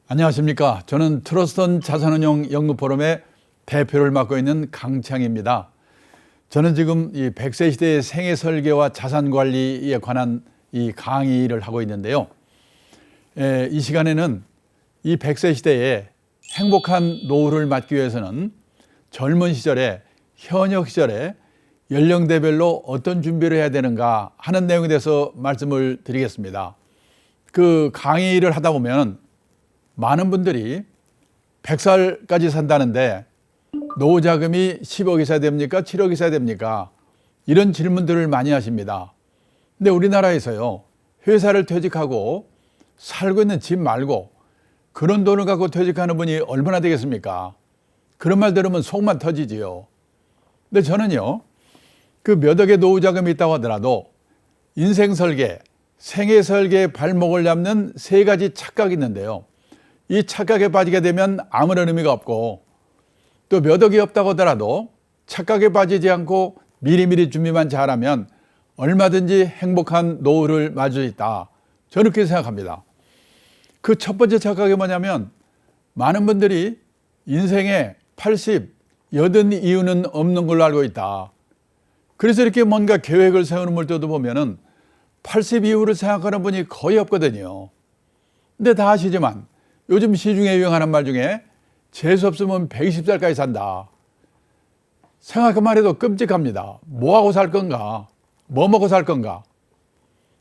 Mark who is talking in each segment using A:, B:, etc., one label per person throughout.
A: 안녕하십니까. 저는 트러스턴 자산운용 연구포럼의 대표를 맡고 있는 강창입니다. 저는 지금 이 100세 시대의 생애 설계와 자산 관리에 관한 이 강의를 하고 있는데요. 이 시간에는 이 100세 시대에 행복한 노후를 맞기 위해서는 젊은 시절에, 현역 시절에 연령대별로 어떤 준비를 해야 되는가 하는 내용에 대해서 말씀을 드리겠습니다. 그 강의를 하다 보면 많은 분들이 100살까지 산다는데 노후 자금이 10억 있어야 됩니까? 7억 있어야 됩니까? 이런 질문들을 많이 하십니다. 근데 우리나라에서요, 회사를 퇴직하고 살고 있는 집 말고 그런 돈을 갖고 퇴직하는 분이 얼마나 되겠습니까? 그런 말 들으면 속만 터지지요. 근데 저는요, 그 몇 억의 노후 자금이 있다고 하더라도 인생 설계, 생애 설계의 발목을 잡는 세 가지 착각이 있는데요. 이 착각에 빠지게 되면 아무런 의미가 없고, 또 몇 억이 없다고 하더라도 착각에 빠지지 않고 미리미리 준비만 잘하면 얼마든지 행복한 노후를 맞을 수 있다. 저는 그렇게 생각합니다. 그 첫 번째 착각이 뭐냐면, 많은 분들이 인생에 80, 80 이유는 없는 걸로 알고 있다. 그래서 이렇게 뭔가 계획을 세우는 물때도 보면은 80 이후를 생각하는 분이 거의 없거든요. 근데 다 아시지만 요즘 시중에 유행하는 말 중에 재수 없으면 120살까지 산다. 생각만 해도 끔찍합니다. 뭐하고 살 건가? 뭐 먹고 살 건가?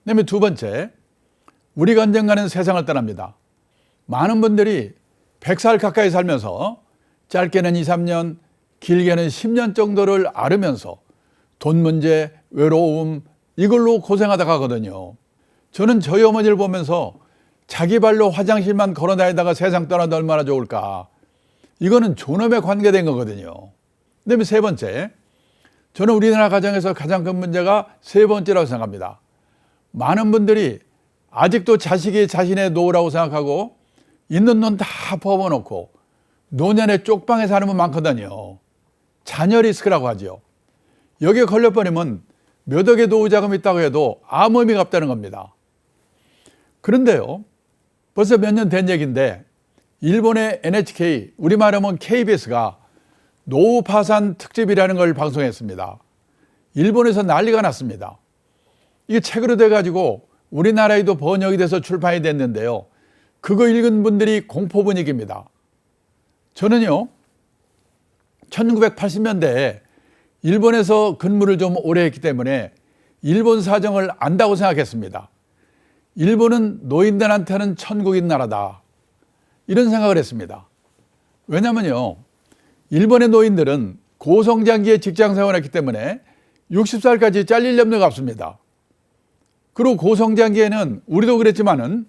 A: 그다음에 두 번째, 우리가 언젠가는 세상을 떠납니다. 많은 분들이 100살 가까이 살면서 짧게는 2, 3년, 길게는 10년 정도를 앓으면서 돈 문제, 외로움 이걸로 고생하다 가거든요. 저는 저희 어머니를 보면서 자기 발로 화장실만 걸어 다니다가 세상 떠나도 얼마나 좋을까. 이거는 존엄에 관계된 거거든요. 그다음에 세 번째, 저는 우리나라 가정에서 가장 큰 문제가 세 번째라고 생각합니다. 많은 분들이 아직도 자식이 자신의 노후라고 생각하고 있는 돈 다 퍼부어놓고 노년에 쪽방에 사는 분 많거든요. 자녀 리스크라고 하죠. 여기에 걸려버리면 몇 억의 노후 자금이 있다고 해도 아무 의미가 없다는 겁니다. 그런데요, 벌써 몇 년 된 얘기인데 일본의 NHK, 우리말하면 KBS가 노후 파산 특집이라는 걸 방송했습니다. 일본에서 난리가 났습니다. 이게 책으로 돼가지고 우리나라에도 번역이 돼서 출판이 됐는데요. 그거 읽은 분들이 공포 분위기입니다. 저는요, 1980년대에 일본에서 근무를 좀 오래 했기 때문에 일본 사정을 안다고 생각했습니다. 일본은 노인들한테는 천국인 나라다. 이런 생각을 했습니다. 왜냐면요, 일본의 노인들은 고성장기에 직장 생활을 했기 때문에 60살까지 잘릴 염려가 없습니다. 그리고 고성장기에는 우리도 그랬지만은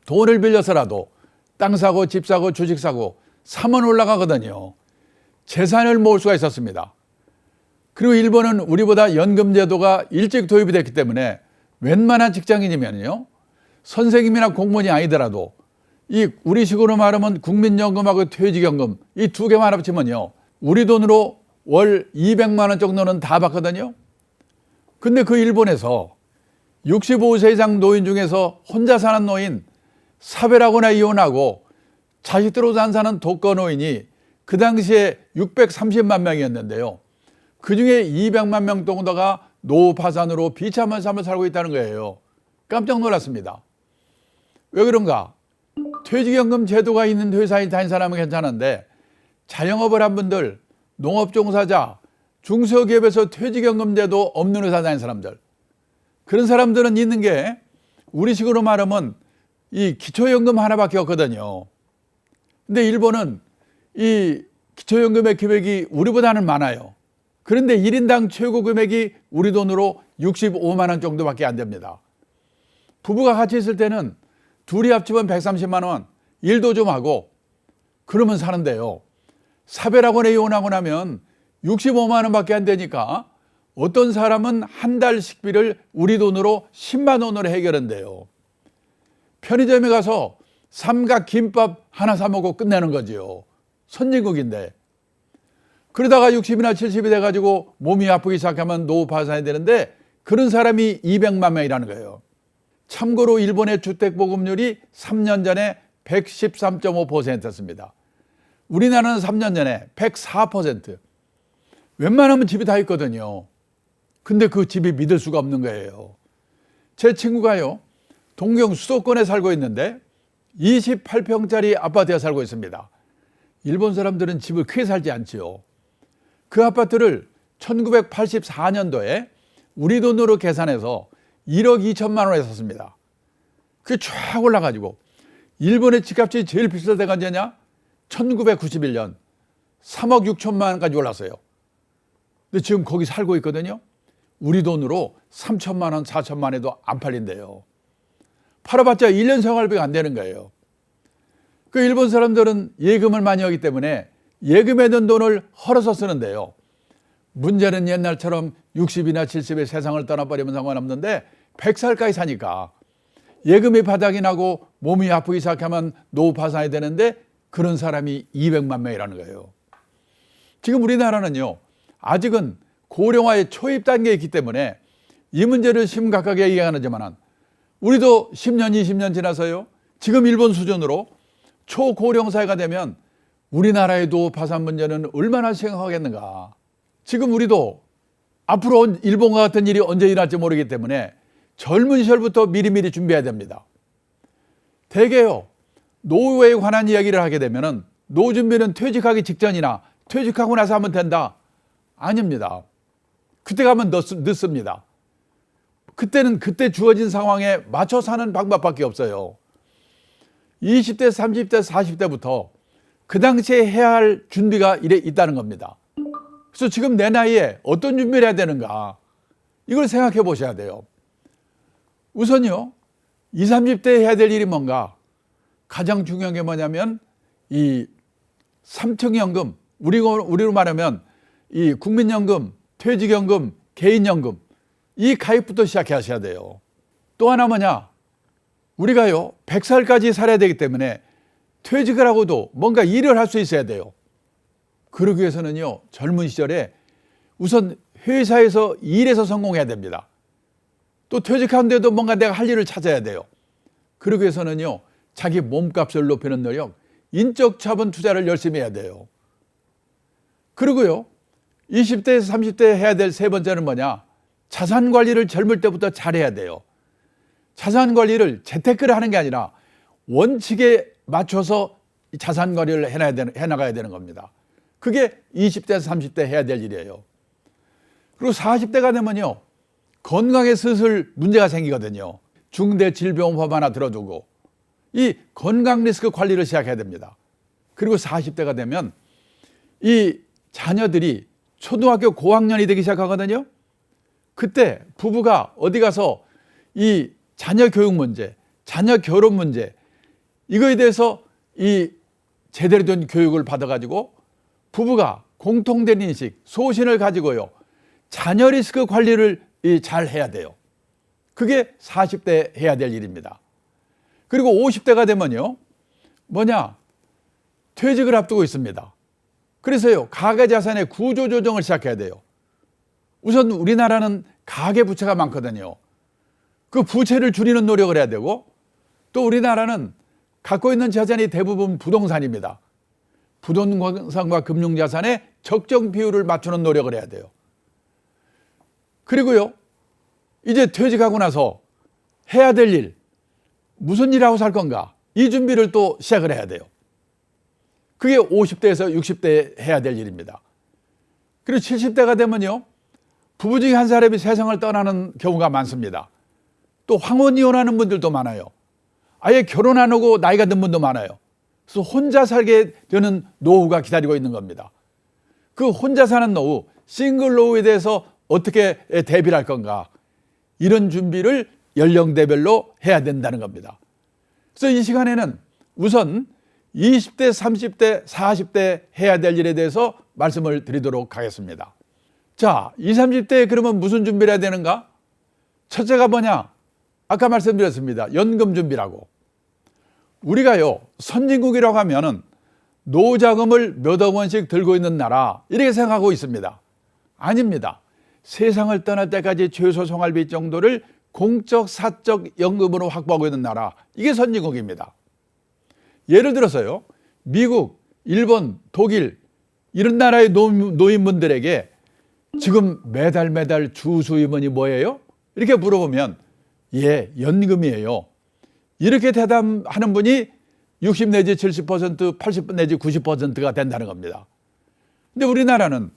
A: 돈을 빌려서라도 땅 사고 집 사고 주식 사고 사면 올라가거든요. 재산을 모을 수가 있었습니다. 그리고 일본은 우리보다 연금 제도가 일찍 도입이 됐기 때문에 웬만한 직장인이면요, 선생님이나 공무원이 아니더라도 이 우리식으로 말하면 국민연금하고 퇴직연금 이 두 개만 합치면요, 우리 돈으로 월 200만 원 정도는 다 받거든요. 근데 그 일본에서 65세 이상 노인 중에서 혼자 사는 노인, 사별하거나 이혼하고 자식들하고 안 사는 독거 노인이 그 당시에 630만 명이었는데요. 그 중에 200만 명 정도가 노후 파산으로 비참한 삶을 살고 있다는 거예요. 깜짝 놀랐습니다. 왜 그런가? 퇴직연금 제도가 있는 회사에 다닌 사람은 괜찮은데 자영업을 한 분들, 농업 종사자, 중소기업에서 퇴직연금 제도 없는 회사 다닌 사람들, 그런 사람들은 있는 게 우리식으로 말하면 이 기초연금 하나밖에 없거든요. 근데 일본은 이 기초연금의 금액이 우리보다는 많아요. 그런데 1인당 최고 금액이 우리 돈으로 65만 원 정도밖에 안 됩니다. 부부가 같이 있을 때는 둘이 합치면 130만 원, 일도 좀 하고 그러면 사는데요. 사별하거나 이혼하고 나면 65만 원밖에 안 되니까 어떤 사람은 한 달 식비를 우리 돈으로 10만 원으로 해결한대요. 편의점에 가서 삼각 김밥 하나 사 먹고 끝내는 거지요. 선진국인데. 그러다가 60이나 70이 돼가지고 몸이 아프기 시작하면 노후 파산이 되는데 그런 사람이 200만 명이라는 거예요. 참고로 일본의 주택보급률이 3년 전에 113.5%였습니다. 우리나라는 3년 전에 104%. 웬만하면 집이 다 있거든요. 근데 그 집이 믿을 수가 없는 거예요. 제 친구가요, 동경 수도권에 살고 있는데 28평짜리 아파트에 살고 있습니다. 일본 사람들은 집을 크게 살지 않지요. 그 아파트를 1984년도에 우리 돈으로 계산해서 1억 2천만 원에 샀습니다. 그게 쫙 올라가지고 일본의 집값이 제일 비쌀 때가 언제냐? 1991년 3억 6천만 원까지 올랐어요. 근데 지금 거기 살고 있거든요. 우리 돈으로 3천만 원, 4천만 원에도 안 팔린대요. 팔아봤자 1년 생활비가 안 되는 거예요. 그 일본 사람들은 예금을 많이 하기 때문에 예금에 든 돈을 헐어서 쓰는데요. 문제는 옛날처럼 60이나 70에 세상을 떠나버리면 상관없는데 100살까지 사니까 예금이 바닥이 나고 몸이 아프기 시작하면 노후 파산이 되는데 그런 사람이 200만 명이라는 거예요. 지금 우리나라는요, 아직은 고령화의 초입 단계에 있기 때문에 이 문제를 심각하게 얘기하지만 우리도 10년, 20년 지나서요, 지금 일본 수준으로 초고령 사회가 되면 우리나라의 노후 파산 문제는 얼마나 심각하겠는가. 지금 우리도 앞으로 일본과 같은 일이 언제 일어날지 모르기 때문에 젊은 시절부터 미리미리 준비해야 됩니다. 대개요, 노후에 관한 이야기를 하게 되면 노후 준비는 퇴직하기 직전이나 퇴직하고 나서 하면 된다. 아닙니다. 그때 가면 늦습니다. 그때는 그때 주어진 상황에 맞춰 사는 방법밖에 없어요. 20대, 30대, 40대부터 그 당시에 해야 할 준비가 있다는 겁니다. 그래서 지금 내 나이에 어떤 준비를 해야 되는가, 이걸 생각해 보셔야 돼요. 우선요, 20, 30대에 해야 될 일이 뭔가, 가장 중요한 게 뭐냐면 이 3층 연금, 우리로 말하면 이 국민연금, 퇴직연금, 개인연금, 이 가입부터 시작하셔야 돼요. 또 하나 뭐냐, 우리가요 100살까지 살아야 되기 때문에 퇴직을 하고도 뭔가 일을 할 수 있어야 돼요. 그러기 위해서는요, 젊은 시절에 우선 회사에서 일해서 성공해야 됩니다. 또 퇴직하는데도 뭔가 내가 할 일을 찾아야 돼요. 그러기 위해서는요, 자기 몸값을 높이는 노력, 인적 자본 투자를 열심히 해야 돼요. 그리고요, 20대에서 30대에 해야 될 세 번째는 뭐냐, 자산 관리를 젊을 때부터 잘해야 돼요. 자산 관리를 재테크를 하는 게 아니라 원칙에 맞춰서 자산 관리를 해나가야 되는 겁니다. 그게 20대에서 30대 해야 될 일이에요. 그리고 40대가 되면요, 건강에 슬슬 문제가 생기거든요. 중대 질병법 하나 들어두고 이 건강 리스크 관리를 시작해야 됩니다. 그리고 40대가 되면 이 자녀들이 초등학교 고학년이 되기 시작하거든요. 그때 부부가 어디 가서 이 자녀 교육 문제, 자녀 결혼 문제, 이거에 대해서 이 제대로 된 교육을 받아가지고 부부가 공통된 인식, 소신을 가지고요, 자녀 리스크 관리를 잘 해야 돼요. 그게 40대 해야 될 일입니다. 그리고 50대가 되면요, 뭐냐, 퇴직을 앞두고 있습니다. 그래서요, 가계자산의 구조조정을 시작해야 돼요. 우선 우리나라는 가계부채가 많거든요. 그 부채를 줄이는 노력을 해야 되고, 또 우리나라는 갖고 있는 자산이 대부분 부동산입니다. 부동산과 금융자산의 적정 비율을 맞추는 노력을 해야 돼요. 그리고요, 이제 퇴직하고 나서 해야 될 일, 무슨 일하고 살 건가, 이 준비를 또 시작을 해야 돼요. 그게 50대에서 60대에 해야 될 일입니다. 그리고 70대가 되면요, 부부 중에 한 사람이 세상을 떠나는 경우가 많습니다. 또 황혼 이혼하는 분들도 많아요. 아예 결혼 안 하고 나이가 든 분도 많아요. 그래서 혼자 살게 되는 노후가 기다리고 있는 겁니다. 그 혼자 사는 노후, 싱글 노후에 대해서 어떻게 대비를 할 건가, 이런 준비를 연령대별로 해야 된다는 겁니다. 그래서 이 시간에는 우선 20대, 30대, 40대 해야 될 일에 대해서 말씀을 드리도록 하겠습니다. 자, 20, 30대에 그러면 무슨 준비를 해야 되는가? 첫째가 뭐냐? 아까 말씀드렸습니다. 연금 준비라고. 우리가요, 선진국이라고 하면은 노자금을 몇억 원씩 들고 있는 나라, 이렇게 생각하고 있습니다. 아닙니다. 세상을 떠날 때까지 최소 생활비 정도를 공적, 사적 연금으로 확보하고 있는 나라, 이게 선진국입니다. 예를 들어서요, 미국, 일본, 독일 이런 나라의 노인분들에게 지금 매달 주 수입원이 뭐예요? 이렇게 물어보면 예, 연금이에요. 이렇게 대답하는 분이 60 내지 70%, 80 내지 90%가 된다는 겁니다. 근데 우리나라는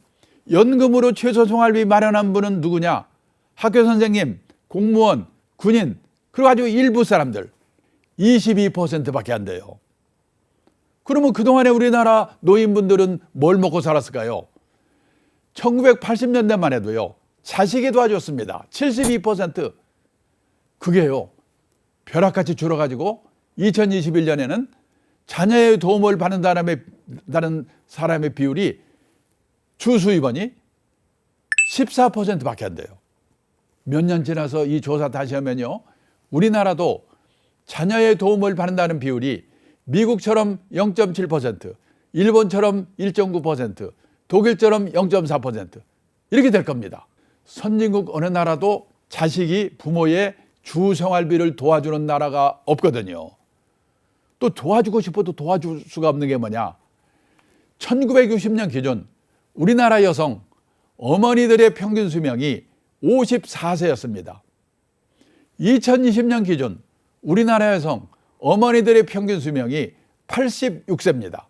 A: 연금으로 최소 생활비 마련한 분은 누구냐? 학교 선생님, 공무원, 군인, 그리고 아주 일부 사람들 22%밖에 안 돼요. 그러면 그동안에 우리나라 노인분들은 뭘 먹고 살았을까요? 1980년대만 해도요, 자식이 도와줬습니다. 72%. 그게요, 벼락같이 줄어가지고 2021년에는 자녀의 도움을 받는 사람의 비율이 주 수입원이 14%밖에 안 돼요. 몇 년 지나서 이 조사 다시 하면요, 우리나라도 자녀의 도움을 받는다는 비율이 미국처럼 0.7%, 일본처럼 1.9%, 독일처럼 0.4% 이렇게 될 겁니다. 선진국 어느 나라도 자식이 부모의 주 생활비를 도와주는 나라가 없거든요. 또 도와주고 싶어도 도와줄 수가 없는 게 뭐냐? 1960년 기준 우리나라 여성 어머니들의 평균 수명이 54세였습니다. 2020년 기준 우리나라 여성 어머니들의 평균 수명이 86세입니다.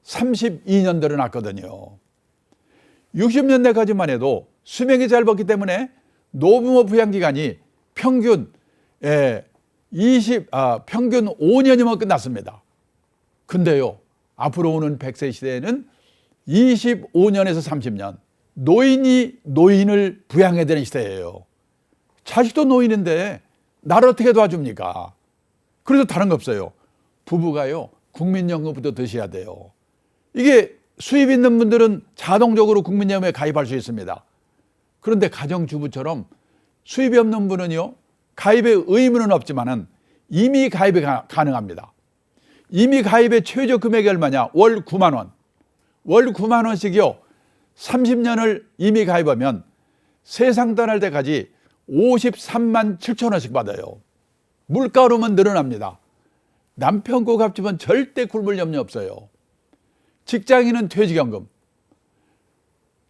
A: 32년 늘어났거든요. 60년대까지만 해도 수명이 짧았기 때문에 노부모 부양기간이 평균 5년이면 끝났습니다. 근데요, 앞으로 오는 100세 시대에는 25년에서 30년 노인이 노인을 부양해야 되는 시대예요. 자식도 노인인데 나를 어떻게 도와줍니까? 그래서 다른 거 없어요. 부부가요, 국민연금부터 드셔야 돼요. 이게 수입 있는 분들은 자동적으로 국민연금에 가입할 수 있습니다. 그런데 가정주부처럼 수입이 없는 분은요, 가입의 의무는 없지만은 이미 가입이 가능합니다. 이미 가입의 최저 금액이 얼마냐? 월 9만 원. 월 9만 원씩이요. 30년을 이미 가입하면 세상 떠날 때까지 53만 7천 원씩 받아요. 물가로만 늘어납니다. 남편 거 갚지만 절대 굶을 염려 없어요. 직장인은 퇴직연금.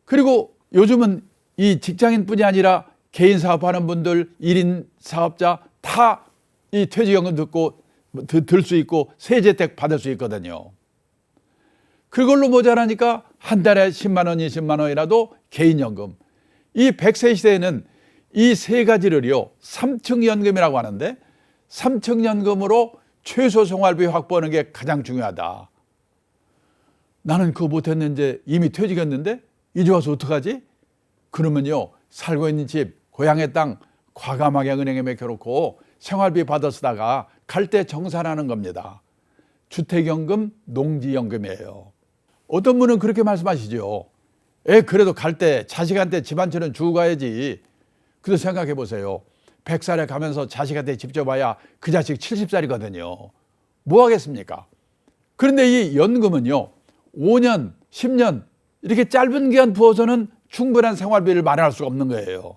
A: 그리고 요즘은 이 직장인뿐이 아니라 개인 사업하는 분들, 1인 사업자 다 이 퇴직연금 들 수 있고 세제택 받을 수 있거든요. 그걸로 모자라니까 한 달에 10만 원, 20만 원이라도 개인연금. 이 100세 시대에는 이 세 가지를요, 3층 연금이라고 하는데 3층 연금으로 최소 생활비 확보하는 게 가장 중요하다. 나는 그거 못했는데 이미 퇴직했는데 이제 와서 어떡하지? 그러면요, 살고 있는 집, 고향의 땅 과감하게 은행에 맡겨놓고 생활비 받아 쓰다가 갈 때 정산하는 겁니다. 주택연금, 농지연금이에요. 어떤 분은 그렇게 말씀하시죠. 그래도 갈 때 자식한테 집안처럼 주고 가야지. 그래서 생각해 보세요. 100살에 가면서 자식한테 집 줘봐야 그 자식 70살이거든요. 뭐 하겠습니까? 그런데 이 연금은요, 5년, 10년 이렇게 짧은 기간 부어서는 충분한 생활비를 마련할 수가 없는 거예요.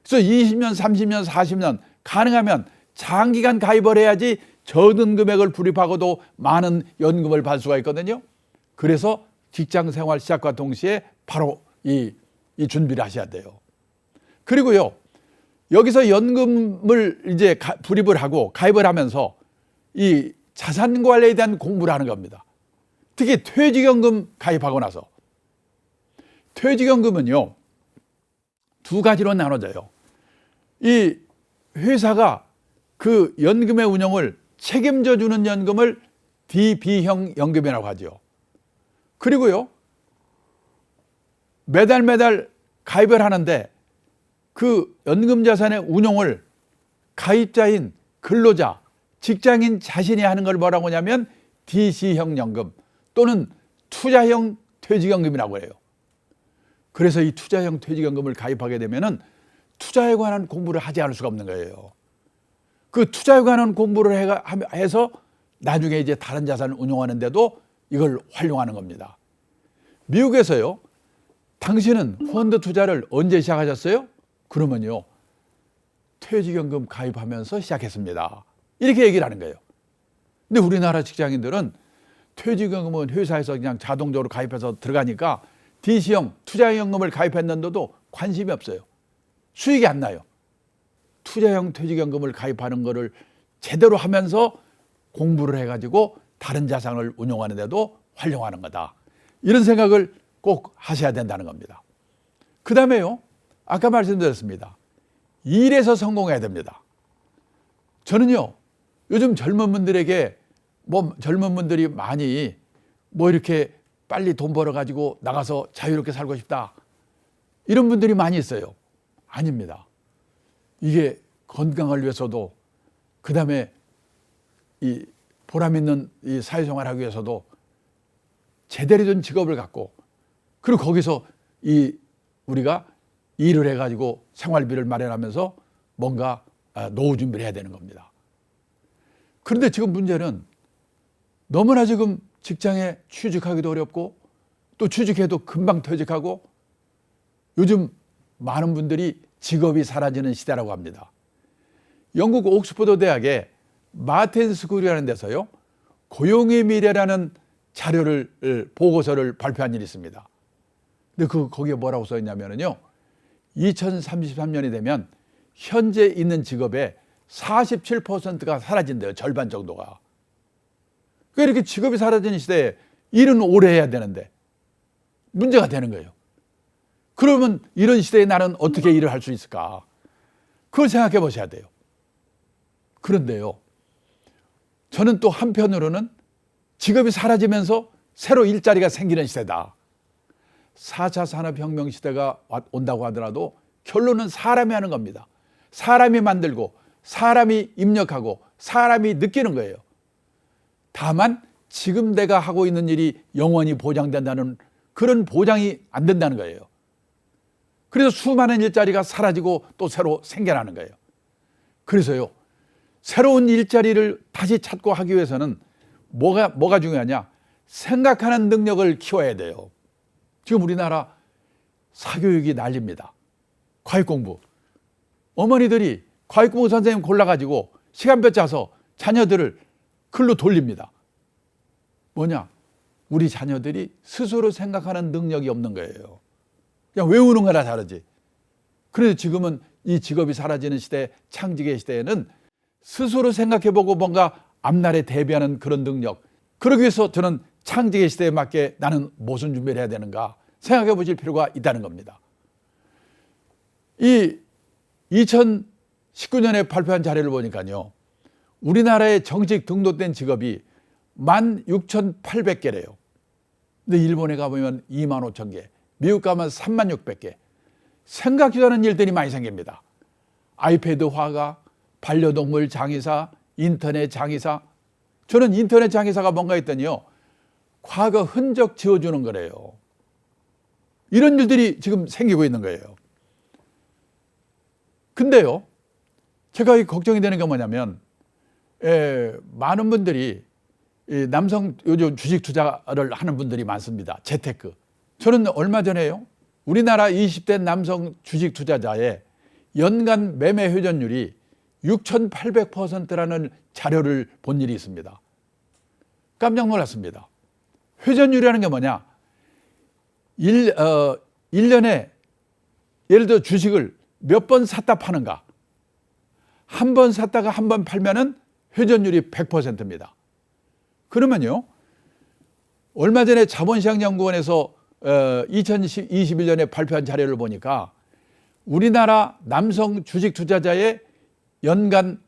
A: 그래서 20년, 30년, 40년 가능하면 장기간 가입을 해야지 적은 금액을 불입하고도 많은 연금을 받을 수가 있거든요. 그래서 직장 생활 시작과 동시에 바로 이 준비를 하셔야 돼요. 그리고요, 여기서 연금을 이제 불입을 하고 가입을 하면서 이 자산 관리에 대한 공부를 하는 겁니다. 특히 퇴직연금 가입하고 나서. 퇴직연금은요, 두 가지로 나눠져요. 이 회사가 그 연금의 운영을 책임져 주는 연금을 DB형 연금이라고 하죠. 그리고요, 매달 가입을 하는데 그 연금 자산의 운용을 가입자인 근로자, 직장인 자신이 하는 걸 뭐라고 하냐면 DC형 연금 또는 투자형 퇴직연금이라고 해요. 그래서 이 투자형 퇴직연금을 가입하게 되면은 투자에 관한 공부를 하지 않을 수가 없는 거예요. 그 투자에 관한 공부를 해서 나중에 이제 다른 자산을 운용하는데도 이걸 활용하는 겁니다. 미국에서요, 당신은 펀드 투자를 언제 시작하셨어요? 그러면요, 퇴직연금 가입하면서 시작했습니다. 이렇게 얘기를 하는 거예요. 근데 우리나라 직장인들은 퇴직연금은 회사에서 그냥 자동적으로 가입해서 들어가니까 DC형 투자연금을 가입했는데도 관심이 없어요. 수익이 안 나요. 투자형 퇴직연금을 가입하는 거를 제대로 하면서 공부를 해가지고 다른 자산을 운용하는 데도 활용하는 거다. 이런 생각을 꼭 하셔야 된다는 겁니다. 그 다음에요, 아까 말씀드렸습니다. 일에서 성공해야 됩니다. 저는요, 요즘 젊은 분들에게 젊은 분들이 많이 이렇게 빨리 돈 벌어가지고 나가서 자유롭게 살고 싶다, 이런 분들이 많이 있어요. 아닙니다. 이게 건강을 위해서도, 그 다음에 이 보람 있는 이 사회생활을 하기 위해서도 제대로 된 직업을 갖고, 그리고 거기서 우리가 일을 해가지고 생활비를 마련하면서 뭔가 노후 준비를 해야 되는 겁니다. 그런데 지금 문제는 너무나 지금 직장에 취직하기도 어렵고, 또 취직해도 금방 퇴직하고, 요즘 많은 분들이 직업이 사라지는 시대라고 합니다. 영국 옥스퍼드 대학의 마틴 스쿨이라는 데서요, 고용의 미래라는 보고서를 발표한 일이 있습니다. 근데 거기에 뭐라고 써 있냐면요, 2033년이 되면 현재 있는 직업의 47%가 사라진대요. 절반 정도가. 왜 이렇게 직업이 사라지는 시대에 일은 오래 해야 되는데 문제가 되는 거예요. 그러면 이런 시대에 나는 어떻게 일을 할 수 있을까? 그걸 생각해 보셔야 돼요. 그런데요, 저는 또 한편으로는 직업이 사라지면서 새로 일자리가 생기는 시대다. 4차 산업혁명 시대가 온다고 하더라도 결론은 사람이 하는 겁니다. 사람이 만들고, 사람이 입력하고, 사람이 느끼는 거예요. 다만 지금 내가 하고 있는 일이 영원히 보장된다는 그런 보장이 안 된다는 거예요. 그래서 수많은 일자리가 사라지고 또 새로 생겨나는 거예요. 그래서요, 새로운 일자리를 다시 찾고 하기 위해서는 뭐가 중요하냐? 생각하는 능력을 키워야 돼요. 지금 우리나라 사교육이 난립니다. 과외공부. 어머니들이 과외공부 선생님 골라가지고 시간표 짜서 자녀들을 글로 돌립니다. 뭐냐? 우리 자녀들이 스스로 생각하는 능력이 없는 거예요. 그냥 외우는 거나 다르지. 그래서 지금은 이 직업이 사라지는 시대, 창직의 시대에는 스스로 생각해보고 뭔가 앞날에 대비하는 그런 능력, 그러기 위해서 저는 창직의 시대에 맞게 나는 무슨 준비를 해야 되는가 생각해 보실 필요가 있다는 겁니다. 이 2019년에 발표한 자료를 보니까요, 우리나라에 정식 등록된 직업이 16,800개래요. 근데 일본에 가보면 25,000개, 미국 가면 36,000개. 생각지도 않은 일들이 많이 생깁니다. 아이패드 화가, 반려동물 장의사, 인터넷 장의사. 저는 인터넷 장의사가 뭔가 했더니요, 과거 흔적 지워주는 거래요. 이런 일들이 지금 생기고 있는 거예요. 근데요, 제가 걱정이 되는 게 뭐냐면, 많은 분들이 남성 요즘 주식 투자를 하는 분들이 많습니다. 재테크. 저는 얼마 전에요, 우리나라 20대 남성 주식 투자자의 연간 매매 회전율이 6,800%라는 자료를 본 일이 있습니다. 깜짝 놀랐습니다. 회전율이라는 게 뭐냐? 1년에 예를 들어 주식을 몇 번 샀다 파는가? 한 번 샀다가 한 번 팔면은 회전율이 100%입니다. 그러면요, 얼마 전에 자본시장연구원에서 2021년에 발표한 자료를 보니까 우리나라 남성 주식 투자자의 연간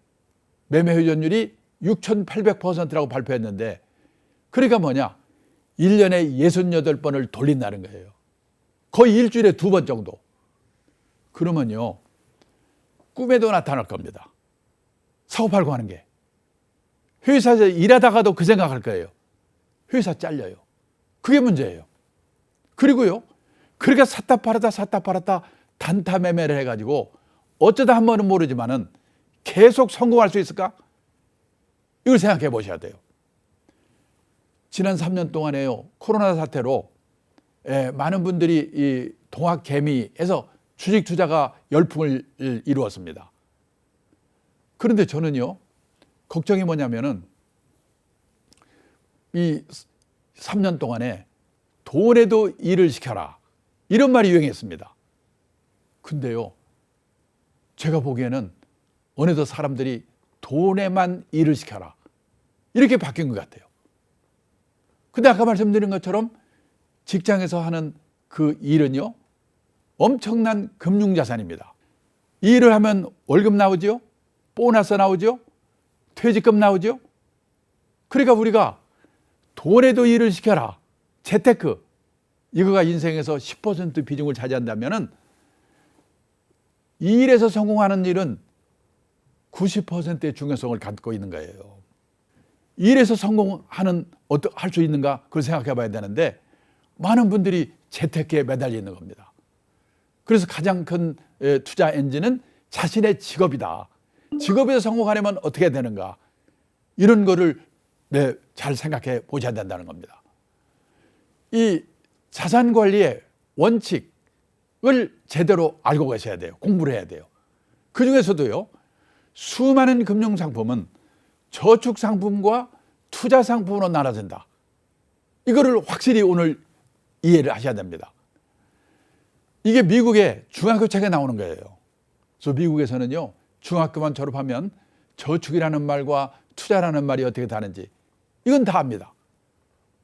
A: 매매 회전율이 6,800%라고 발표했는데, 그러니까 뭐냐? 1년에 68번을 돌린다는 거예요. 거의 일주일에 2번 정도. 그러면요, 꿈에도 나타날 겁니다. 사고 팔고 하는 게. 회사에서 일하다가도 그 생각할 거예요. 회사 잘려요. 그게 문제예요. 그리고요, 그렇게 샀다 팔았다 단타 매매를 해가지고 어쩌다 한 번은 모르지만은 계속 성공할 수 있을까? 이걸 생각해 보셔야 돼요. 지난 3년 동안에요, 코로나 사태로 많은 분들이 이 동학개미에서 주식 투자가 열풍을 이루었습니다. 그런데 저는요, 걱정이 뭐냐면은 이 3년 동안에 돈에도 일을 시켜라, 이런 말이 유행했습니다. 근데요, 제가 보기에는 어느덧 사람들이 돈에만 일을 시켜라, 이렇게 바뀐 것 같아요. 근데 아까 말씀드린 것처럼 직장에서 하는 그 일은요, 엄청난 금융자산입니다. 이 일을 하면 월급 나오죠, 보너스 나오죠, 퇴직금 나오죠. 그러니까 우리가 돈에도 일을 시켜라, 재테크, 이거가 인생에서 10% 비중을 차지한다면은 이 일에서 성공하는 일은 90%의 중요성을 갖고 있는 거예요. 이 일에서 성공하는 할 수 있는가, 그걸 생각해 봐야 되는데 많은 분들이 재테크에 매달려 있는 겁니다. 그래서 가장 큰 투자 엔진은 자신의 직업이다. 직업에서 성공하려면 어떻게 해야 되는가, 이런 거를 잘 생각해 보셔야 된다는 겁니다. 이 자산 관리의 원칙을 제대로 알고 계셔야 돼요. 공부를 해야 돼요. 그 중에서도요, 수많은 금융상품은 저축상품과 투자상품으로 나눠진다. 이거를 확실히 오늘 이해를 하셔야 됩니다. 이게 미국의 중학교 책에 나오는 거예요. 그래서 미국에서는요, 중학교만 졸업하면 저축이라는 말과 투자라는 말이 어떻게 다른지 이건 다 압니다.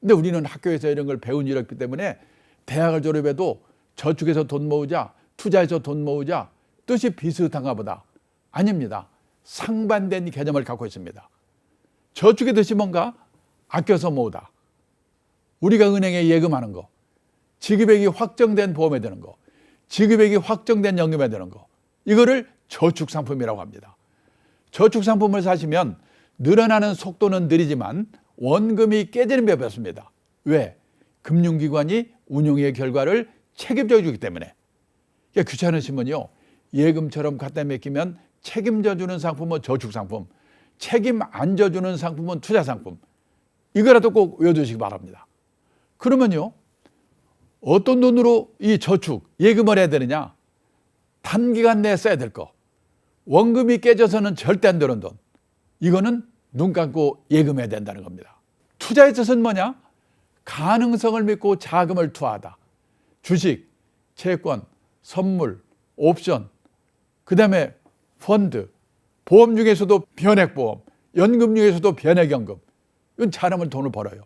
A: 근데 우리는 학교에서 이런 걸 배운 일이 없기 때문에 대학을 졸업해도 저축해서 돈 모으자, 투자해서 돈 모으자, 뜻이 비슷한가 보다. 아닙니다. 상반된 개념을 갖고 있습니다. 저축의 뜻이 뭔가? 아껴서 모으다. 우리가 은행에 예금하는 거, 지급액이 확정된 보험에 드는 거, 지급액이 확정된 연금에 드는 거, 이거를 저축상품이라고 합니다. 저축상품을 사시면 늘어나는 속도는 느리지만 원금이 깨지는 법이 없습니다. 왜? 금융기관이 운용의 결과를 책임져 주기 때문에. 그러니까 귀찮으시면요, 예금처럼 갖다 맡기면 책임져 주는 상품은 저축상품, 책임 안 져주는 상품은 투자상품, 이거라도 꼭 외워두시기 바랍니다. 그러면요, 어떤 돈으로 이 저축, 예금을 해야 되느냐? 단기간 내에 써야 될 거, 원금이 깨져서는 절대 안 되는 돈, 이거는 눈 감고 예금해야 된다는 겁니다. 투자의 뜻은 뭐냐? 가능성을 믿고 자금을 투하하다. 주식, 채권, 선물, 옵션, 그 다음에 펀드, 보험 중에서도 변액보험, 연금 중에서도 변액연금, 이건 잘하면 돈을 벌어요.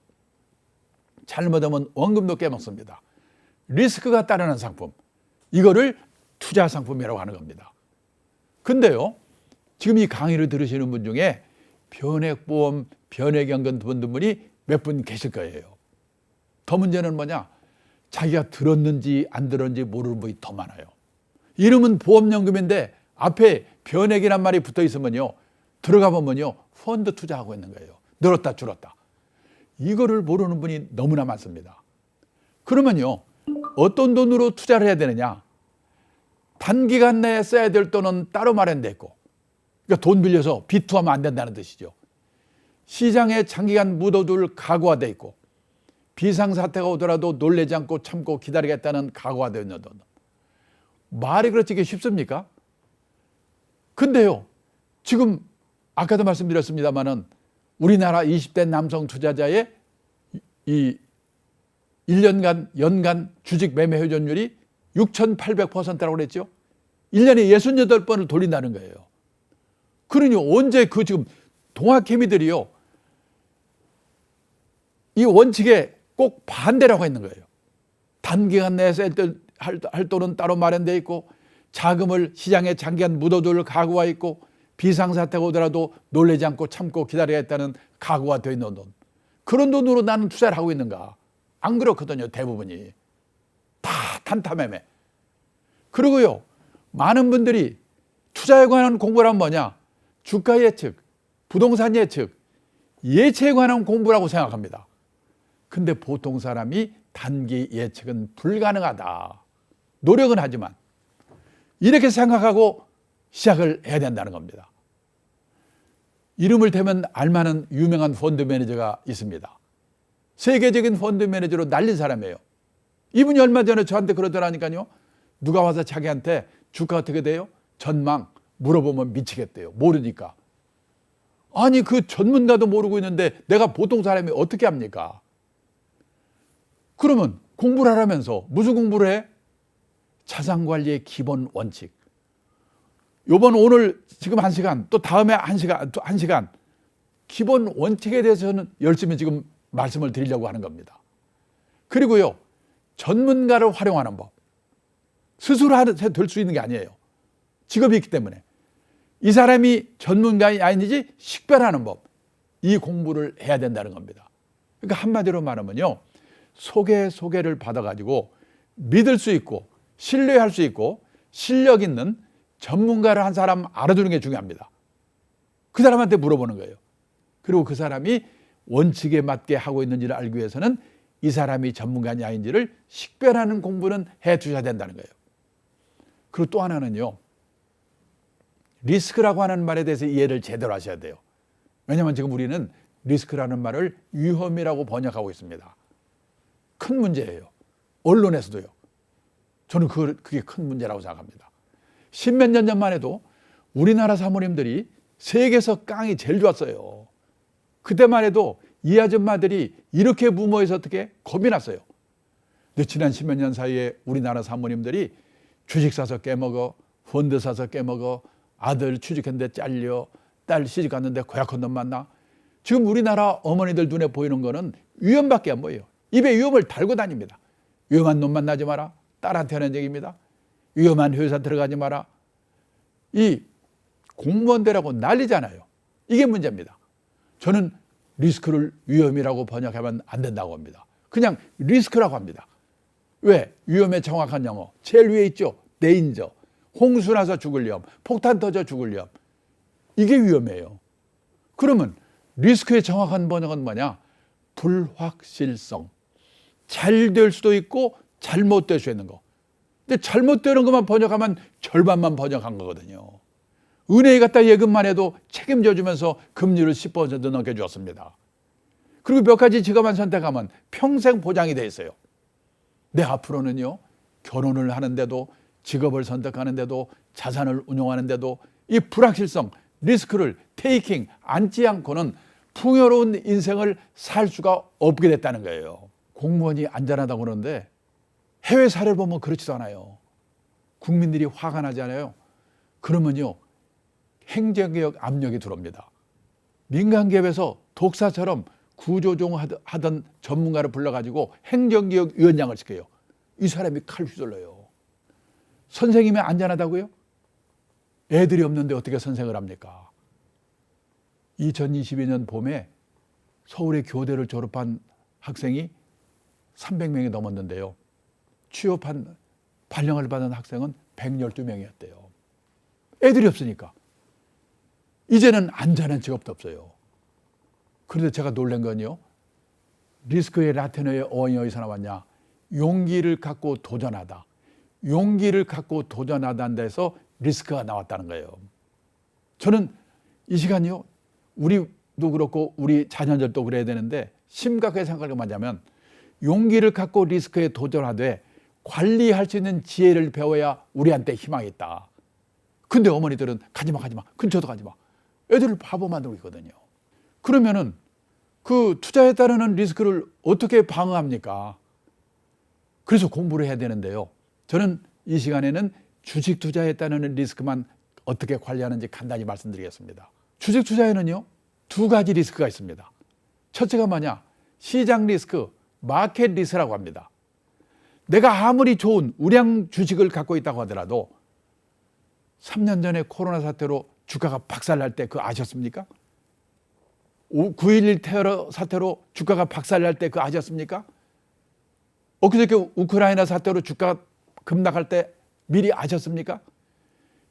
A: 잘못하면 원금도 깨먹습니다. 리스크가 따르는 상품, 이거를 투자상품이라고 하는 겁니다. 근데요, 지금 이 강의를 들으시는 분 중에 변액보험, 변액연금 듣는 분이 몇 분 계실 거예요. 더 문제는 뭐냐? 자기가 들었는지 안 들었는지 모르는 분이 더 많아요. 이름은 보험연금인데 앞에 변액이란 말이 붙어 있으면요, 들어가 보면요, 펀드 투자하고 있는 거예요. 늘었다 줄었다. 이거를 모르는 분이 너무나 많습니다. 그러면요, 어떤 돈으로 투자를 해야 되느냐? 단기간 내에 써야 될 돈은 따로 마련돼 있고, 그러니까 돈 빌려서 비투하면 안 된다는 뜻이죠. 시장에 장기간 묻어둘 각오가 돼 있고, 비상사태가 오더라도 놀라지 않고 참고 기다리겠다는 각오가 되어 있는 돈. 말이 그렇지 이게 쉽습니까? 근데요, 지금 아까도 말씀드렸습니다마는 우리나라 20대 남성 투자자의 이 1년간 연간 주식 매매 회전율이 6,800%라고 그랬죠. 1년에 68번을 돌린다는 거예요. 그러니 언제 그 지금 동학개미들이요, 이 원칙에 꼭 반대라고 있는 거예요. 단기간 내에 할 돈은 따로 마련되어 있고, 자금을 시장에 장기간 묻어둘 각오가 있고, 비상사태가 오더라도 놀라지 않고 참고 기다리겠다는 각오가 되어 있는 돈, 그런 돈으로 나는 투자를 하고 있는가? 안 그렇거든요. 대부분이 다 단타매매. 그리고요, 많은 분들이 투자에 관한 공부란 뭐냐? 주가 예측, 부동산 예측, 예측에 관한 공부라고 생각합니다. 근데 보통 사람이 단기 예측은 불가능하다, 노력은 하지만, 이렇게 생각하고 시작을 해야 된다는 겁니다. 이름을 대면 알만한 유명한 펀드 매니저가 있습니다. 세계적인 펀드 매니저로 날린 사람이에요. 이분이 얼마 전에 저한테 그러더라니까요. 누가 와서 자기한테 주가 어떻게 돼요? 전망 물어보면 미치겠대요. 모르니까. 아니 그 전문가도 모르고 있는데 내가 보통 사람이 어떻게 합니까? 그러면 공부를 하라면서 무슨 공부를 해? 자산관리의 기본 원칙. 오늘 지금 1시간, 또 다음에 1시간, 또 1시간 기본 원칙에 대해서는 열심히 지금 말씀을 드리려고 하는 겁니다. 그리고요, 전문가를 활용하는 법. 스스로 될 수 있는 게 아니에요. 직업이 있기 때문에. 이 사람이 전문가이 아닌지 식별하는 법. 이 공부를 해야 된다는 겁니다. 그러니까 한마디로 말하면요, 소개를 받아가지고 믿을 수 있고 신뢰할 수 있고 실력 있는 전문가를 한 사람 알아두는 게 중요합니다. 그 사람한테 물어보는 거예요. 그리고 그 사람이 원칙에 맞게 하고 있는지를 알기 위해서는 이 사람이 전문가냐 아닌지를 식별하는 공부는 해 두셔야 된다는 거예요. 그리고 또 하나는요, 리스크라고 하는 말에 대해서 이해를 제대로 하셔야 돼요. 왜냐하면 지금 우리는 리스크라는 말을 위험이라고 번역하고 있습니다. 큰 문제예요. 언론에서도요. 저는 그게 큰 문제라고 생각합니다. 십몇 년 전만 해도 우리나라 사모님들이 세계에서 깡이 제일 좋았어요. 그때만 해도 이 아줌마들이 이렇게 부모에서 어떻게 겁이 났어요. 근데 지난 십몇 년 사이에 우리나라 사모님들이 주식 사서 깨먹어, 펀드 사서 깨먹어, 아들 취직했는데 잘려, 딸 시집 갔는데 고약한 놈 만나. 지금 우리나라 어머니들 눈에 보이는 거는 위험밖에 안 보여요. 입에 위험을 달고 다닙니다. 위험한 놈 만나지 마라. 딸한테 하는 얘기입니다. 위험한 회사 들어가지 마라. 이 공무원들하고 난리잖아요. 이게 문제입니다. 저는 리스크를 위험이라고 번역하면 안 된다고 합니다. 그냥 리스크라고 합니다. 왜? 위험의 정확한 영어. 제일 위에 있죠. 데인저. 홍수 나서 죽을 위험. 폭탄 터져 죽을 위험. 이게 위험이에요. 그러면 리스크의 정확한 번역은 뭐냐? 불확실성. 잘 될 수도 있고 잘못될 수 있는 거. 근데 잘못되는 것만 번역하면 절반만 번역한 거거든요. 은행에 갖다 예금만 해도 책임져 주면서 금리를 10% 넘게 주었습니다. 그리고 몇 가지 직업만 선택하면 평생 보장이 돼 있어요. 내 앞으로는요, 결혼을 하는데도 직업을 선택하는데도 자산을 운용하는데도 이 불확실성, 리스크를 테이킹, 앉지 않고는 풍요로운 인생을 살 수가 없게 됐다는 거예요. 공무원이 안전하다고 그러는데 해외 사례를 보면 그렇지도 않아요. 국민들이 화가 나지 않아요? 그러면요, 행정개혁 압력이 들어옵니다. 민간기업에서 독사처럼 구조조정하던 전문가를 불러가지고 행정개혁위원장을 시켜요. 이 사람이 칼 휘둘러요. 선생님이 안전하다고요? 애들이 없는데 어떻게 선생을 합니까? 2022년 봄에 서울의 교대를 졸업한 학생이 300명이 넘었는데요. 취업한 발령을 받은 학생은 112명이었대요. 애들이 없으니까. 이제는 안전한 직업도 없어요. 그런데 제가 놀란 건요, 리스크의 라틴어의 어원이 어디서 나왔냐? 용기를 갖고 도전하다. 용기를 갖고 도전하다는 데서 리스크가 나왔다는 거예요. 저는 이 시간이요, 우리도 그렇고 우리 자녀들도 그래야 되는데 심각하게 생각하자면 용기를 갖고 리스크에 도전하되 관리할 수 있는 지혜를 배워야 우리한테 희망이 있다. 근데 어머니들은 가지마, 근처도 가지마. 애들을 바보 만들고 있거든요. 그러면은 그 투자에 따르는 리스크를 어떻게 방어합니까? 그래서 공부를 해야 되는데요. 저는 이 시간에는 주식 투자에 따르는 리스크만 어떻게 관리하는지 간단히 말씀드리겠습니다. 주식 투자에는요, 두 가지 리스크가 있습니다. 첫째가 뭐냐? 시장 리스크, 마켓 리스크라고 합니다. 내가 아무리 좋은 우량 주식을 갖고 있다고 하더라도 3년 전에 코로나 사태로 주가가 박살날 때 그거 아셨습니까? 9.11 테러 사태로 주가가 박살날 때 그거 아셨습니까? 엊그저께 우크라이나 사태로 주가가 급락할 때 미리 아셨습니까?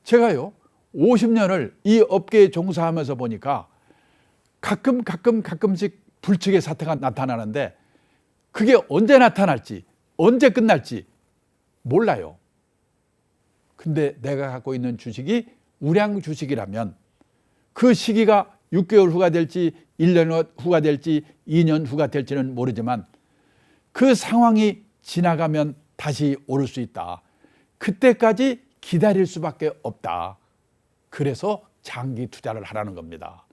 A: 제가요, 50년을 이 업계에 종사하면서 보니까 가끔씩 불측의 사태가 나타나는데 그게 언제 나타날지, 언제 끝날지 몰라요. 근데 내가 갖고 있는 주식이 우량 주식이라면 그 시기가 6개월 후가 될지 1년 후가 될지 2년 후가 될지는 모르지만 그 상황이 지나가면 다시 오를 수 있다. 그때까지 기다릴 수밖에 없다. 그래서 장기 투자를 하라는 겁니다.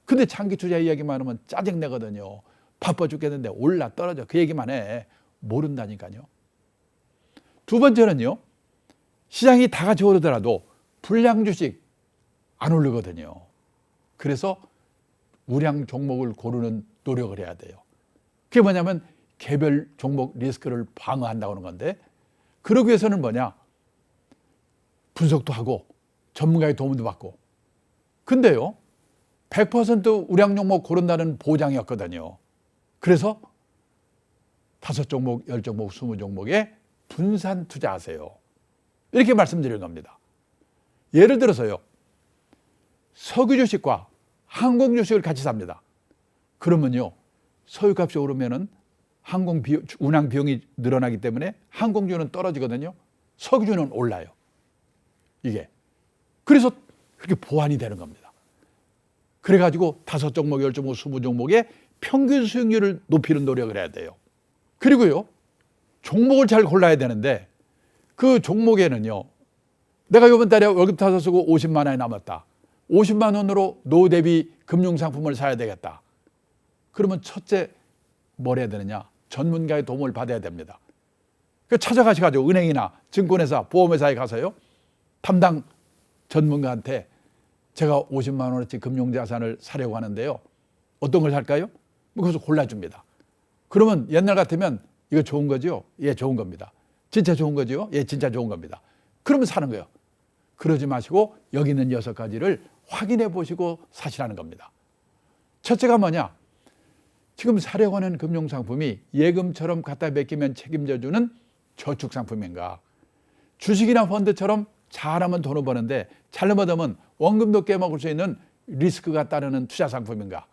A: 근데 장기 투자 이야기만 하면 짜증내거든요. 바빠 죽겠는데 올라 떨어져 그 얘기만 해. 모른다니까요. 두 번째는요. 시장이 다 같이 오르더라도 불량 주식 안 오르거든요. 그래서 우량 종목을 고르는 노력을 해야 돼요. 그게 뭐냐면 개별 종목 리스크를 방어한다고 하는 건데, 그러기 위해서는 뭐냐? 분석도 하고 전문가의 도움도 받고. 근데요, 100% 우량 종목 고른다는 보장이었거든요. 그래서 5종목, 10종목, 20종목에 분산 투자하세요. 이렇게 말씀드리는 겁니다. 예를 들어서요, 석유 주식과 항공 주식을 같이 삽니다. 그러면요, 석유값이 오르면은 운항 비용이 늘어나기 때문에 항공주는 떨어지거든요. 석유주는 올라요. 이게. 그래서 그렇게 보완이 되는 겁니다. 그래가지고 5종목, 10종목, 20종목의 평균 수익률을 높이는 노력을 해야 돼요. 그리고요, 종목을 잘 골라야 되는데, 그 종목에는요, 내가 이번 달에 월급 타서 쓰고 50만 원이 남았다. 50만 원으로 노후 대비 금융상품을 사야 되겠다. 그러면 첫째 뭘 해야 되느냐? 전문가의 도움을 받아야 됩니다. 찾아가셔가지고 은행이나 증권회사, 보험회사에 가서요, 담당 전문가한테 제가 50만 원어치 금융자산을 사려고 하는데요, 어떤 걸 살까요? 그래서 골라줍니다. 그러면 옛날 같으면 이거 좋은 거죠? 예, 좋은 겁니다. 진짜 좋은 거죠? 예, 진짜 좋은 겁니다. 그러면 사는 거예요. 그러지 마시고 여기 있는 6가지를 확인해 보시고 사시라는 겁니다. 첫째가 뭐냐? 지금 사려고 하는 금융상품이 예금처럼 갖다 맡기면 책임져주는 저축상품인가? 주식이나 펀드처럼 잘하면 돈을 버는데 잘못하면 원금도 깨먹을 수 있는 리스크가 따르는 투자상품인가?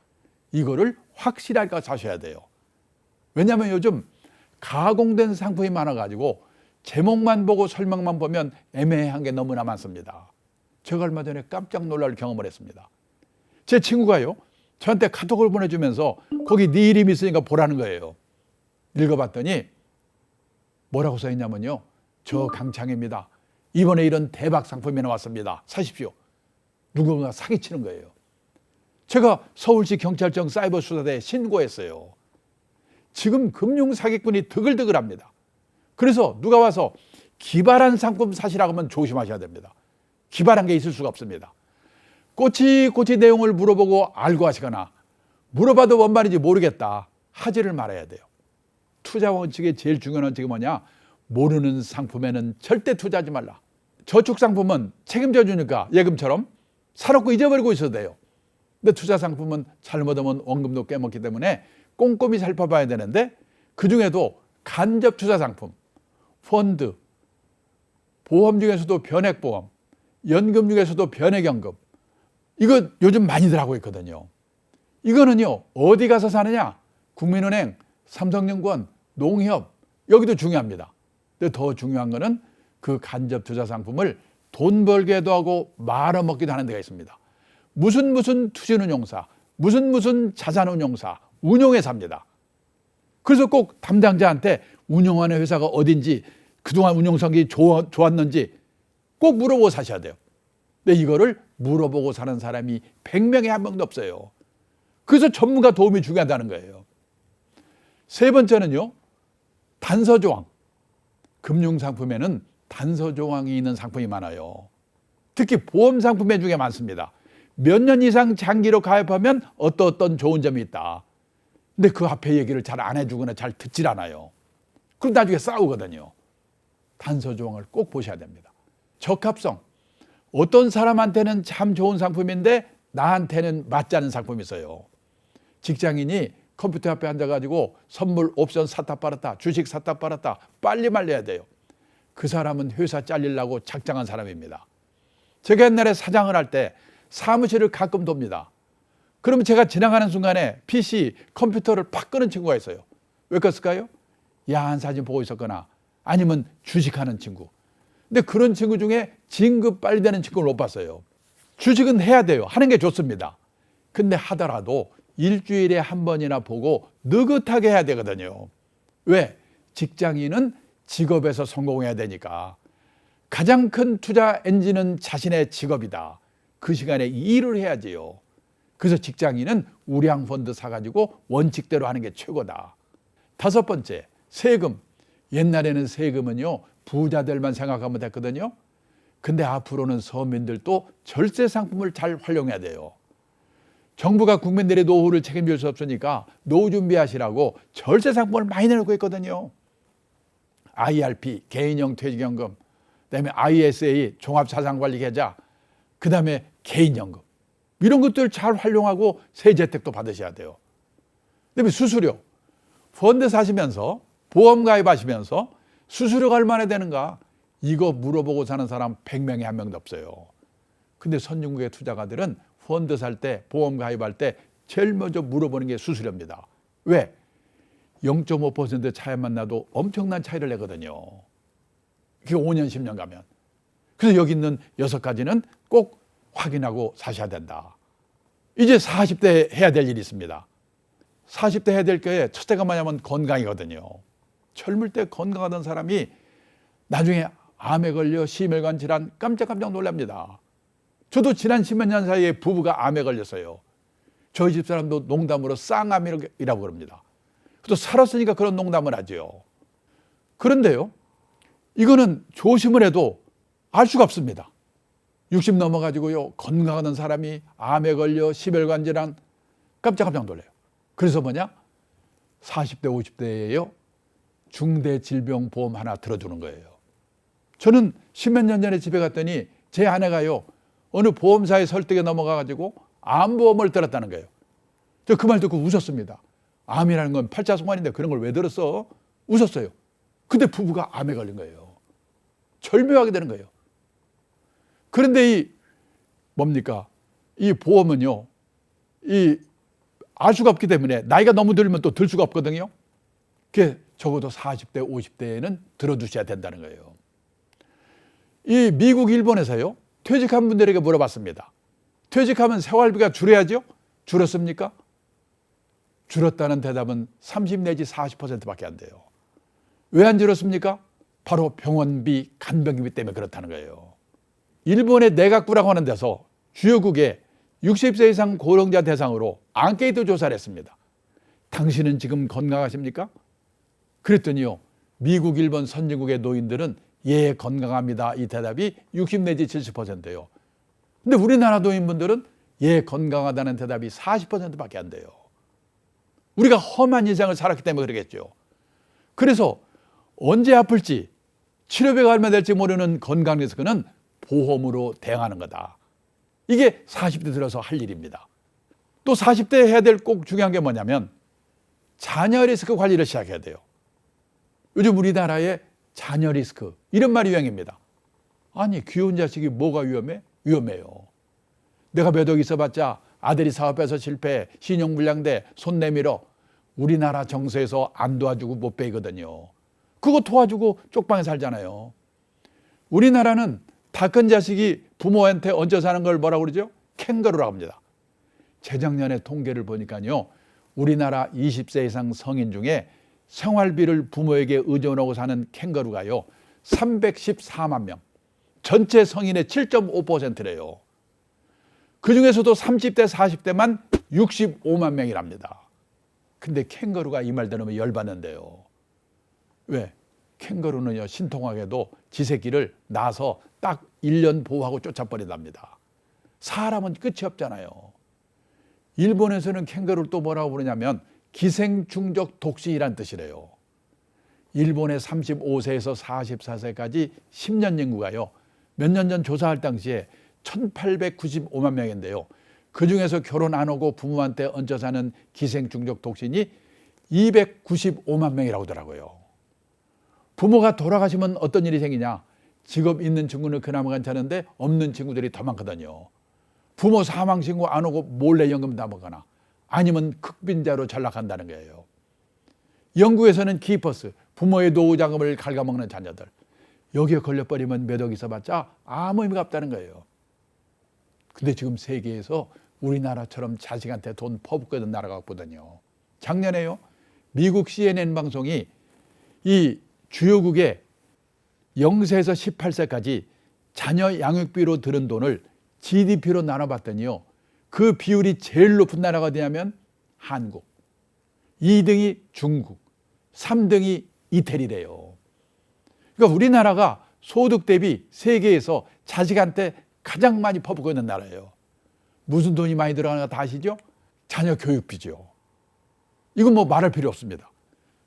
A: 이거를 확실하게 사셔야 돼요. 왜냐하면 요즘 가공된 상품이 많아가지고 제목만 보고 설명만 보면 애매한 게 너무나 많습니다. 제가 얼마 전에 깜짝 놀랄 경험을 했습니다. 제 친구가요, 저한테 카톡을 보내주면서 거기 네 이름 있으니까 보라는 거예요. 읽어봤더니 뭐라고 써있냐면요, 저 강창입니다. 이번에 이런 대박 상품이 나왔습니다. 사십시오. 누군가 사기치는 거예요. 제가 서울시 경찰청 사이버 수사대에 신고했어요. 지금 금융 사기꾼이 드글드글합니다. 그래서 누가 와서 기발한 상품 사시라고 하면 조심하셔야 됩니다. 기발한 게 있을 수가 없습니다. 꼬치꼬치 내용을 물어보고 알고 하시거나 물어봐도 뭔 말인지 모르겠다 하지를 말아야 돼요. 투자 원칙의 제일 중요한 원칙이 뭐냐? 모르는 상품에는 절대 투자하지 말라. 저축 상품은 책임져 주니까 예금처럼 사놓고 잊어버리고 있어도 돼요. 근데 투자 상품은 잘못하면 원금도 깨먹기 때문에 꼼꼼히 살펴봐야 되는데, 그중에도 간접 투자 상품, 펀드, 보험 중에서도 변액보험, 연금 중에서도 변액연금, 이거 요즘 많이들 하고 있거든요. 이거는요, 어디 가서 사느냐? 국민은행, 삼성증권, 농협, 여기도 중요합니다. 근데 더 중요한 거는 그 간접 투자 상품을 돈 벌게도 하고 말아먹기도 하는 데가 있습니다. 무슨 투자운용사, 무슨 자산운용사, 운용회사입니다. 그래서 꼭 담당자한테 운영하는 회사가 어딘지, 그동안 운용성이 좋았는지 꼭 물어보고 사셔야 돼요. 근데 이거를 물어보고 사는 사람이 100명에 한 명도 없어요. 그래서 전문가 도움이 중요하다는 거예요. 세 번째는요, 단서조항. 금융상품에는 단서조항이 있는 상품이 많아요. 특히 보험상품 중에 많습니다. 몇 년 이상 장기로 가입하면 어떤 좋은 점이 있다. 근데 그 앞에 얘기를 잘 안 해주거나 잘 듣질 않아요. 그럼 나중에 싸우거든요. 단서조항을 꼭 보셔야 됩니다. 적합성. 어떤 사람한테는 참 좋은 상품인데 나한테는 맞지 않은 상품이 있어요. 직장인이 컴퓨터 앞에 앉아가지고 선물 옵션 샀다 팔았다, 주식 샀다 팔았다 빨리 말려야 돼요. 그 사람은 회사 잘리려고 작정한 사람입니다. 제가 옛날에 사장을 할 때 사무실을 가끔 돕니다. 그러면 제가 지나가는 순간에 PC, 컴퓨터를 팍 끄는 친구가 있어요. 왜 껐을까요? 야한 사진 보고 있었거나 아니면 주식하는 친구. 근데 그런 친구 중에 진급 빨리 되는 친구를 못 봤어요. 주식은 해야 돼요. 하는 게 좋습니다. 근데 하더라도 일주일에 한 번이나 보고 느긋하게 해야 되거든요. 왜? 직장인은 직업에서 성공해야 되니까. 가장 큰 투자 엔진은 자신의 직업이다. 그 시간에 일을 해야지요. 그래서 직장인은 우량 펀드 사가지고 원칙대로 하는 게 최고다. 다섯 번째, 세금. 옛날에는 세금은요, 부자들만 생각하면 됐거든요. 근데 앞으로는 서민들도 절세 상품을 잘 활용해야 돼요. 정부가 국민들의 노후를 책임질 수 없으니까 노후 준비하시라고 절세 상품을 많이 내놓고 있거든요. IRP, 개인형 퇴직연금, 그다음에 ISA, 종합자산관리계좌, 그다음에 개인연금. 이런 것들 잘 활용하고 세제 혜택도 받으셔야 돼요. 그다음에 수수료. 펀드 사시면서 보험 가입하시면서 수수료가 얼마나 되는가? 이거 물어보고 사는 사람 100명에 한 명도 없어요. 근데 선진국의 투자가들은 펀드 살 때, 보험 가입할 때 제일 먼저 물어보는 게 수수료입니다. 왜? 0.5% 차이만 나도 엄청난 차이를 내거든요. 그게 5년, 10년 가면. 그래서 여기 있는 6가지는 꼭 확인하고 사셔야 된다. 이제 40대 해야 될 일이 있습니다. 40대 해야 될 게 첫째가 뭐냐면 건강이거든요. 젊을 때 건강하던 사람이 나중에 암에 걸려 심혈관 질환 깜짝깜짝 놀랍니다. 저도 지난 10몇 년 사이에 부부가 암에 걸렸어요. 저희 집 사람도 농담으로 쌍암이라고 그럽니다. 또 살았으니까 그런 농담을 하죠. 그런데요, 이거는 조심을 해도 알 수가 없습니다. 60 넘어가지고요, 건강하던 사람이 암에 걸려 심혈관 질환 깜짝깜짝 놀라요. 그래서 뭐냐? 40대, 50대에요, 중대질병보험 하나 들어주는 거예요. 저는 10몇 년 전에 집에 갔더니 제 아내가요, 어느 보험사의 설득에 넘어가가지고 암보험을 들었다는 거예요. 저 그 말 듣고 웃었습니다. 암이라는 건 팔자성환인데 그런 걸 왜 들었어? 웃었어요. 근데 부부가 암에 걸린 거예요. 절묘하게 되는 거예요. 그런데 이 보험은요, 알 수가 없기 때문에 나이가 너무 들면 또 들 수가 없거든요. 그게 적어도 40대, 50대에는 들어두셔야 된다는 거예요. 이 미국, 일본에서요, 퇴직한 분들에게 물어봤습니다. 퇴직하면 생활비가 줄어야죠? 줄었습니까? 줄었다는 대답은 30 내지 40%밖에 안 돼요. 왜 안 줄었습니까? 바로 병원비, 간병비 때문에 그렇다는 거예요. 일본의 내각부라고 하는 데서 주요국에 60세 이상 고령자 대상으로 앙케이트 조사를 했습니다. 당신은 지금 건강하십니까? 그랬더니요, 미국, 일본 선진국의 노인들은 예, 건강합니다. 이 대답이 60 내지 70%예요. 근데 우리나라 노인분들은 예, 건강하다는 대답이 40%밖에 안 돼요. 우리가 험한 인생을 살았기 때문에 그러겠죠. 그래서 언제 아플지, 치료비가 얼마 될지 모르는 건강 리스크는 보험으로 대응하는 거다. 이게 40대 들어서 할 일입니다. 또 40대 해야 될 꼭 중요한 게 뭐냐면 자녀 리스크 관리를 시작해야 돼요. 요즘 우리나라에 자녀 리스크, 이런 말이 유행입니다. 아니, 귀여운 자식이 뭐가 위험해? 위험해요. 내가 몇 억 있어봤자 아들이 사업해서 실패, 신용불량돼, 손 내밀어. 우리나라 정서에서 안 도와주고 못 빼거든요. 그거 도와주고 쪽방에 살잖아요. 우리나라는 다 큰 자식이 부모한테 얹혀 사는 걸 뭐라고 그러죠? 캥거루라고 합니다. 재작년에 통계를 보니까요, 우리나라 20세 이상 성인 중에 생활비를 부모에게 의존하고 사는 캥거루가요, 314만 명. 전체 성인의 7.5%래요. 그 중에서도 30대, 40대만 65만 명이랍니다. 근데 캥거루가 이 말 들으면 열받는데요. 왜? 캥거루는요, 신통하게도 지 새끼를 낳아서 딱 1년 보호하고 쫓아버린답니다. 사람은 끝이 없잖아요. 일본에서는 캥거루를 또 뭐라고 부르냐면 기생충적 독신이란 뜻이래요. 일본의 35세에서 44세까지 10년 인구가요, 몇 년 전 조사할 당시에 1895만 명인데요. 그중에서 결혼 안 하고 부모한테 얹혀 사는 기생충적 독신이 295만 명이라고 하더라고요. 부모가 돌아가시면 어떤 일이 생기냐? 직업 있는 친구는 그나마 괜찮은데 없는 친구들이 더 많거든요. 부모 사망 신고 안 오고 몰래 연금 다 먹거나 아니면 극빈자로 전락한다는 거예요. 영국에서는 키퍼스, 부모의 노후 자금을 갉아먹는 자녀들, 여기에 걸려버리면 몇 억 있어봤자 아무 의미가 없다는 거예요. 근데 지금 세계에서 우리나라처럼 자식한테 돈 퍼붓거든 나라가 없거든요. 작년에요, 미국 CNN 방송이 이 주요국에 0세에서 18세까지 자녀 양육비로 들은 돈을 GDP로 나눠봤더니요, 그 비율이 제일 높은 나라가 어디냐면 한국, 2등이 중국, 3등이 이태리래요. 그러니까 우리나라가 소득 대비 세계에서 자식한테 가장 많이 퍼붓고 있는 나라예요. 무슨 돈이 많이 들어가는가 다 아시죠? 자녀 교육비죠. 이건 뭐 말할 필요 없습니다.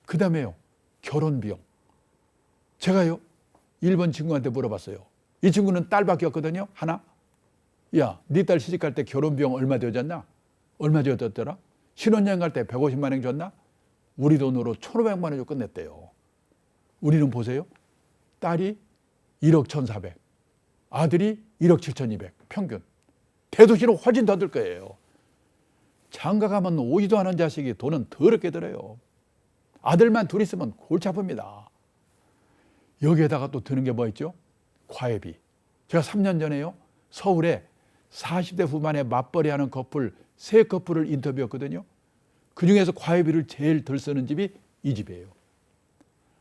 A: 그 다음에요, 결혼 비용. 제가요, 일본 친구한테 물어봤어요. 이 친구는 딸밖에 없거든요, 하나. 야, 네 딸 시집갈 때 결혼 비용 얼마 들었나? 얼마 들었더라? 신혼여행 갈 때 150만 원 줬나? 우리 돈으로 1,500만 원 주고 끝냈대요. 우리는 보세요. 딸이 1억 1,400, 아들이 1억 7,200 평균. 대도시로 훨씬 더 들 거예요. 장가 가면 오지도 않은 자식이 돈은 더럽게 들어요. 아들만 둘 있으면 골치 아픕니다. 여기에다가 또 드는 게 뭐 있죠? 과외비. 제가 3년 전에요, 서울에 40대 후반에 맞벌이하는 커플 3커플을 인터뷰했거든요. 그중에서 과외비를 제일 덜 쓰는 집이 이 집이에요.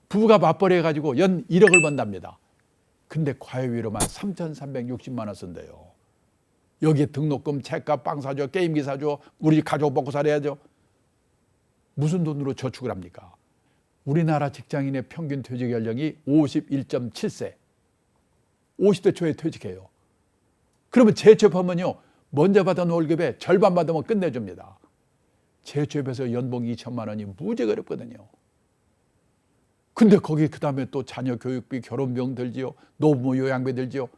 A: 부부가 맞벌이 해가지고 연 1억을 번답니다. 근데 과외비로만 3,360만 원 쓴대요. 여기에 등록금, 책값, 빵 사줘, 게임기 사줘, 우리 가족 먹고 살아야죠. 무슨 돈으로 저축을 합니까? 우리나라 직장인의 평균 퇴직 연령이 51.7세. 50대 초에 퇴직해요. 그러면 재취업하면요, 먼저 받은 월급의 절반 받으면 끝내줍니다. 재취업해서 연봉 2천만 원이 무지가 어렵거든요. 근데 거기 그 다음에 또 자녀 교육비, 결혼비용 들지요, 노부모 요양비 들지요.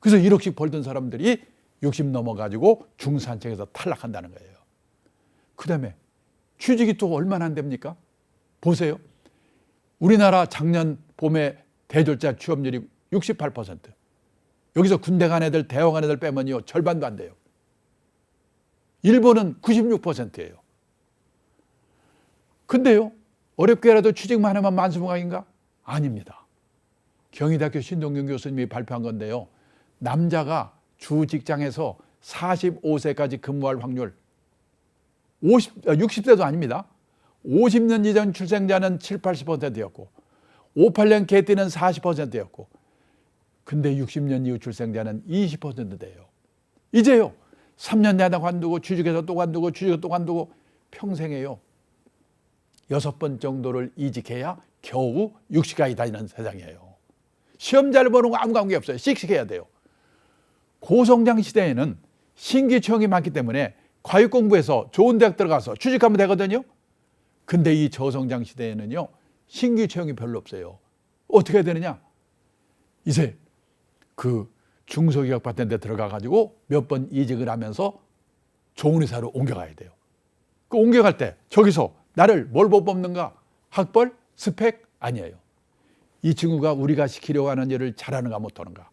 A: 그래서 1억씩 벌던 사람들이 60 넘어가지고 중산층에서 탈락한다는 거예요. 그 다음에 취직이 또 얼마나 안 됩니까? 보세요. 우리나라 작년 봄에 대졸자 취업률이 68%. 여기서 군대 간 애들, 대학 간 애들 빼면요, 절반도 안 돼요. 일본은 96%예요. 근데요, 어렵게라도 취직만 하면 만수무강인가? 아닙니다. 경희대학교 신동균 교수님이 발표한 건데요, 남자가 주 직장에서 45세까지 근무할 확률 60세도 아닙니다. 50년 이전 출생자는 7, 80%였고 58년 개띠는 40%였고 근데 60년 이후 출생자는 20%대요. 이제요, 3년 내다 관두고 취직해서 또 관두고 취직해서 또 관두고 평생에요, 6번 정도를 이직해야 겨우 60까지 다니는 세상이에요. 시험 잘 보는 거 아무 관계 없어요. 씩씩해야 돼요. 고성장 시대에는 신규 채용이 많기 때문에 과육 공부해서 좋은 대학 들어가서 취직하면 되거든요. 근데 이 저성장 시대에는요, 신규 채용이 별로 없어요. 어떻게 해야 되느냐? 이제 그 중소기업 같은 데 들어가 가지고 몇 번 이직을 하면서 좋은 회사로 옮겨가야 돼요. 그 옮겨갈 때 저기서 나를 뭘 못 뽑는가? 학벌? 스펙? 아니에요. 이 친구가 우리가 시키려고 하는 일을 잘하는가 못하는가?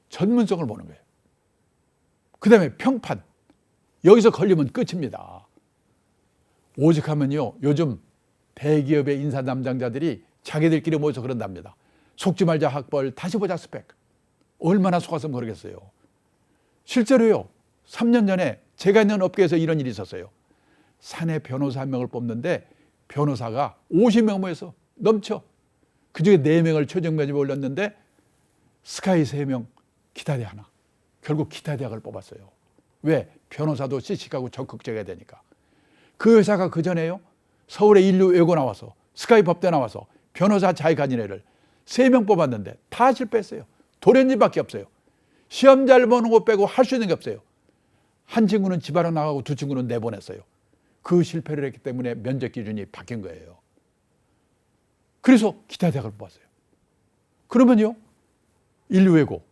A: 전문성을 보는 거예요. 그 다음에 평판. 여기서 걸리면 끝입니다. 오직하면요, 요즘 대기업의 인사 담당자들이 자기들끼리 모여서 그런답니다. 속지 말자 학벌, 다시 보자 스펙. 얼마나 속았으면 그러겠어요. 실제로요, 3년 전에 제가 있는 업계에서 이런 일이 있었어요. 사내 변호사 1명을 뽑는데 변호사가 50명 모여서 넘쳐. 그중에 4명을 최종 면접에 올렸는데 스카이 3명, 기타대 하나. 결국 기타대학을 뽑았어요. 왜? 변호사도 씩씩하고 적극적이어야 되니까. 그 회사가 그전에요, 서울에 인류 외고 나와서 스카이 법대 나와서 변호사 자격 가진 애를 3명 뽑았는데 다 실패했어요. 도련님밖에 없어요. 시험 잘 보는 거 빼고 할 수 있는 게 없어요. 한 친구는 집안으로 나가고 2 친구는 내보냈어요. 그 실패를 했기 때문에 면접 기준이 바뀐 거예요. 그래서 기타대학을 뽑았어요. 그러면요, 인류외고,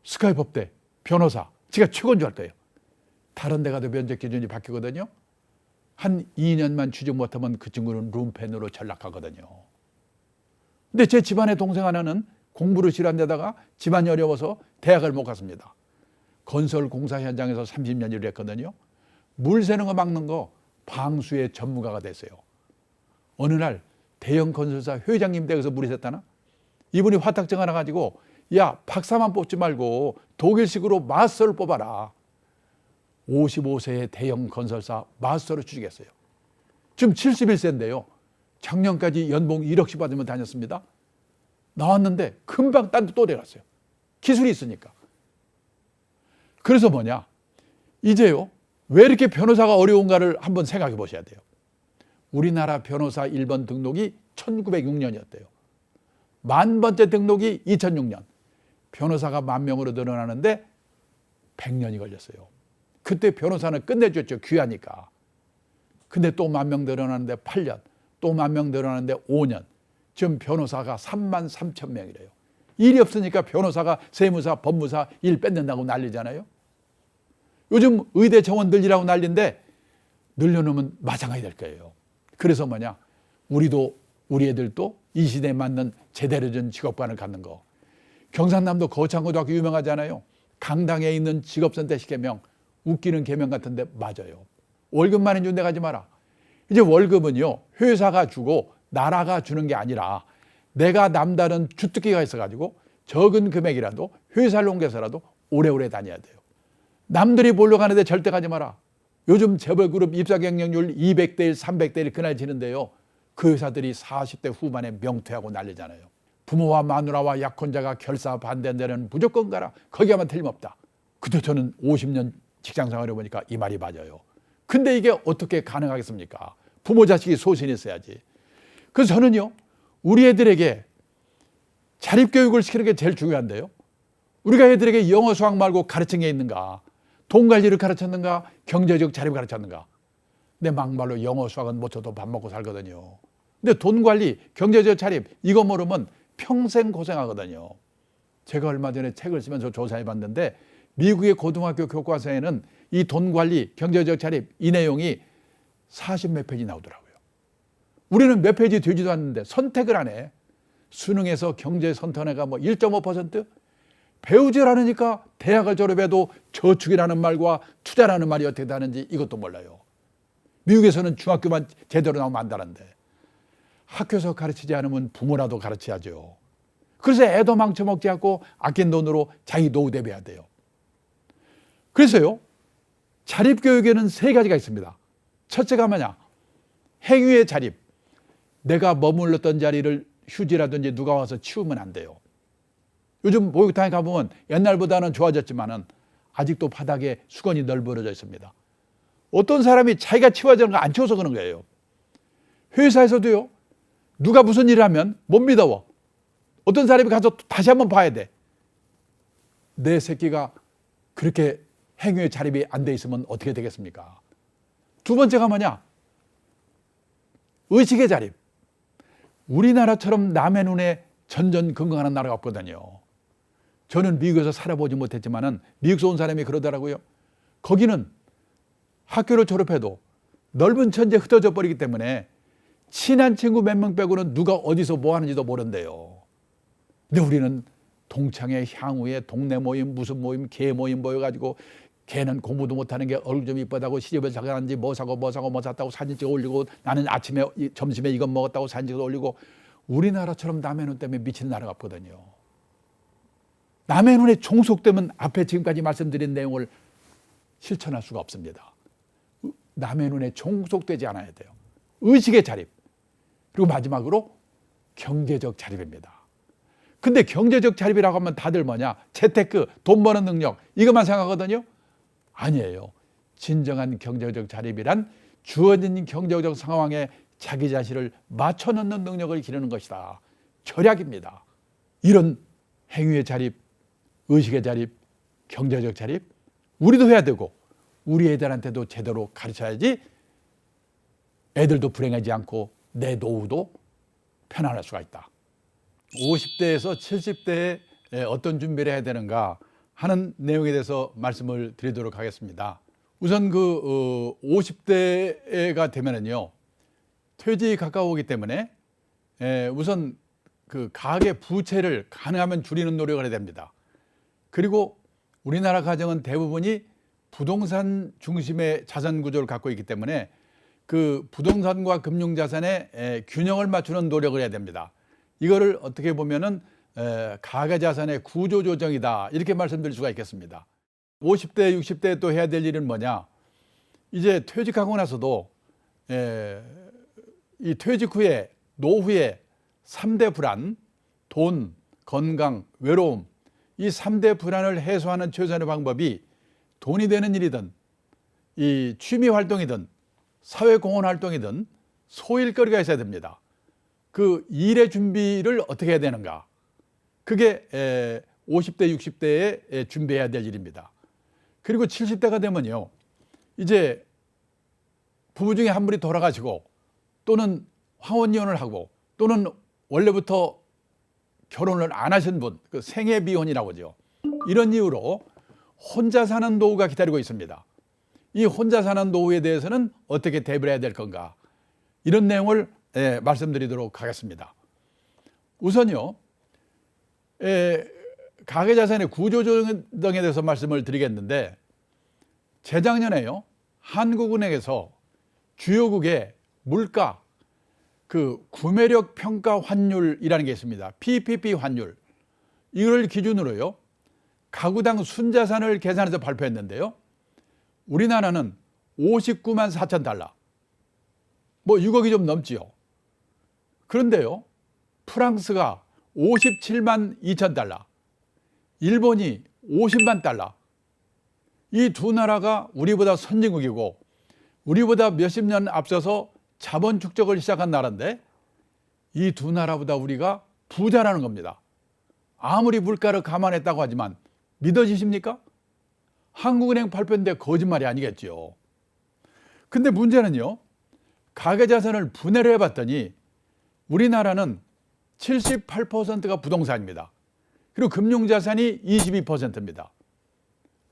A: 스카이 법대, 변호사, 제가 최고인 줄 알 거예요. 다른 데 가도 면접 기준이 바뀌거든요. 한 2년만 취직 못하면 그 친구는 룸펜으로 전락하거든요. 근데 제 집안의 동생 하나는 공부를 싫어한 데다가 집안이 어려워서 대학을 못 갔습니다. 건설 공사 현장에서 30년 일을 했거든요. 물 새는 거 막는 거 방수의 전문가가 됐어요. 어느 날 대형 건설사 회장님 댁에서 물이 샜다나? 이분이 화탁증 하나 가지고, 야, 박사만 뽑지 말고 독일식으로 마스터를 뽑아라. 55세의 대형 건설사 마스터로 취직했어요. 지금 71세인데요. 작년까지 연봉 1억씩 받으면 다녔습니다. 나왔는데 금방 딴 데 또 내려갔어요. 기술이 있으니까. 그래서 뭐냐? 이제요, 왜 이렇게 변호사가 어려운가를 한번 생각해 보셔야 돼요. 우리나라 변호사 1번 등록이 1906년이었대요. 만 번째 등록이 2006년. 변호사가 10,000명으로 늘어나는데 100년이 걸렸어요. 그때 변호사는 끝내줬죠. 귀하니까. 근데 또 10,000명 늘어나는데 8년, 또 10,000명 늘어나는데 5년. 지금 변호사가 33,000명이래요. 일이 없으니까 변호사가 세무사, 법무사 일 뺏는다고 난리잖아요. 요즘 의대 정원들이라고 난리인데 늘려놓으면 마찬가지 될 거예요. 그래서 뭐냐? 우리도, 우리 애들도 이 시대에 맞는 제대로 된 직업관을 갖는 거. 경상남도 거창고등학교 유명하잖아요. 강당에 있는 직업선택식 개명, 웃기는 개명 같은데 맞아요. 월급만 준대 가지 마라. 이제 월급은요, 회사가 주고 나라가 주는 게 아니라 내가 남다른 주특기가 있어가지고 적은 금액이라도 회사를 옮겨서라도 오래오래 다녀야 돼요. 남들이 보러 가는데 절대 가지 마라. 요즘 재벌그룹 입사 경쟁률 200대 1, 300대 1 그날 지는데요. 그 회사들이 40대 후반에 명퇴하고 난리잖아요. 부모와 마누라와 약혼자가 결사 반대한다는 무조건 가라. 거기 가면 틀림없다. 그때 저는 50년 직장생활을 해보니까 이 말이 맞아요. 근데 이게 어떻게 가능하겠습니까? 부모 자식이 소신이 있어야지. 그래서 저는요, 우리 애들에게 자립교육을 시키는 게 제일 중요한데요. 우리가 애들에게 영어 수학 말고 가르친 게 있는가? 돈 관리를 가르쳤는가? 경제적 자립을 가르쳤는가? 근데 막말로 영어 수학은 못 쳐도 밥 먹고 살거든요. 근데 돈 관리, 경제적 자립 이거 모르면 평생 고생하거든요. 제가 얼마 전에 책을 쓰면서 조사해 봤는데 미국의 고등학교 교과서에는 이 돈 관리, 경제적 자립 이 내용이 40몇 페이지 나오더라고요. 우리는 몇 페이지 되지도 않는데 선택을 안 해. 수능에서 경제 선택해가 뭐 1.5%? 배우질 않으니까 대학을 졸업해도 저축이라는 말과 투자라는 말이 어떻게 다른지 이것도 몰라요. 미국에서는 중학교만 제대로 나오면 안다는데 학교에서 가르치지 않으면 부모라도 가르쳐야죠. 그래서 애도 망쳐먹지 않고 아낀 돈으로 자기 노후 대비해야 돼요. 그래서요, 자립교육에는 3가지가 있습니다. 첫째가 뭐냐? 행위의 자립. 내가 머물렀던 자리를 휴지라든지 누가 와서 치우면 안 돼요. 요즘 목욕탕에 가보면 옛날보다는 좋아졌지만은 아직도 바닥에 수건이 널브러져 있습니다. 어떤 사람이 자기가 치워지는 거 안 치워서 그런 거예요. 회사에서도요, 누가 무슨 일을 하면 못 믿어. 어떤 사람이 가서 다시 한번 봐야 돼. 내 새끼가 그렇게 행위의 자립이 안 돼 있으면 어떻게 되겠습니까? 두 번째가 뭐냐? 의식의 자립. 우리나라처럼 남의 눈에 전전긍긍하는 나라가 없거든요. 저는 미국에서 살아보지 못했지만은 미국에서 온 사람이 그러더라고요. 거기는 학교를 졸업해도 넓은 천지에 흩어져 버리기 때문에 친한 친구 몇 명 빼고는 누가 어디서 뭐 하는지도 모른대요. 근데 우리는 동창회, 향후에 동네 모임, 무슨 모임, 개 모임 모여가지고 걔는 공부도 못하는 게 얼굴 좀 이쁘다고 시집을 잘 가는지 뭐 사고 뭐 샀다고 사진 찍어 올리고 나는 아침에 점심에 이건 먹었다고 사진 찍어 올리고 우리나라처럼 남의 눈 때문에 미치는 나라가 없거든요. 남의 눈에 종속되면 앞에 지금까지 말씀드린 내용을 실천할 수가 없습니다. 남의 눈에 종속되지 않아야 돼요. 의식의 자립. 그리고 마지막으로 경제적 자립입니다. 근데 경제적 자립이라고 하면 다들 뭐냐? 재테크, 돈 버는 능력 이것만 생각하거든요. 아니에요. 진정한 경제적 자립이란 주어진 경제적 상황에 자기 자신을 맞춰놓는 능력을 기르는 것이다. 절약입니다. 이런 행위의 자립, 의식의 자립, 경제적 자립 우리도 해야 되고 우리 애들한테도 제대로 가르쳐야지 애들도 불행하지 않고 내 노후도 편안할 수가 있다. 50대에서 70대에 어떤 준비를 해야 되는가 하는 내용에 대해서 말씀을 드리도록 하겠습니다. 우선 50대가 되면은요, 퇴직이 가까우기 때문에 우선 그 가계 부채를 가능하면 줄이는 노력을 해야 됩니다. 그리고 우리나라 가정은 대부분이 부동산 중심의 자산 구조를 갖고 있기 때문에 그 부동산과 금융자산의 균형을 맞추는 노력을 해야 됩니다. 이거를 어떻게 보면은 가계자산의 구조조정이다 이렇게 말씀드릴 수가 있겠습니다. 50대, 60대 또 해야 될 일은 뭐냐? 이제 퇴직하고 나서도 이 퇴직 후에 노후에 3대 불안, 돈, 건강, 외로움 이 3대 불안을 해소하는 최선의 방법이 돈이 되는 일이든 이 취미 활동이든 사회공헌 활동이든 소일거리가 있어야 됩니다. 그 일의 준비를 어떻게 해야 되는가? 그게 50대, 60대에 준비해야 될 일입니다. 그리고 70대가 되면요, 이제 부부 중에 한 분이 돌아가시고 또는 황혼이혼을 하고 또는 원래부터 결혼을 안 하신 분, 그 생애 비혼이라고 하죠. 이런 이유로 혼자 사는 노후가 기다리고 있습니다. 이 혼자 사는 노후에 대해서는 어떻게 대비를 해야 될 건가? 이런 내용을 말씀드리도록 하겠습니다. 우선요, 가계자산의 구조조정에 대해서 말씀을 드리겠는데, 재작년에요, 한국은행에서 주요국의 물가, 그 구매력 평가 환율이라는 게 있습니다. PPP 환율. 이걸 기준으로요, 가구당 순자산을 계산해서 발표했는데요. 우리나라는 59만 4천 달러. 뭐 6억이 좀 넘지요. 그런데요, 프랑스가 57만 2천 달러, 일본이 50만 달러. 이 두 나라가 우리보다 선진국이고 우리보다 몇십 년 앞서서 자본 축적을 시작한 나라인데 이 두 나라보다 우리가 부자라는 겁니다. 아무리 물가를 감안했다고 하지만 믿어지십니까? 한국은행 발표인데 거짓말이 아니겠죠. 근데 문제는요, 가계자산을 분해를 해봤더니 우리나라는 78%가 부동산입니다. 그리고 금융자산이 22%입니다.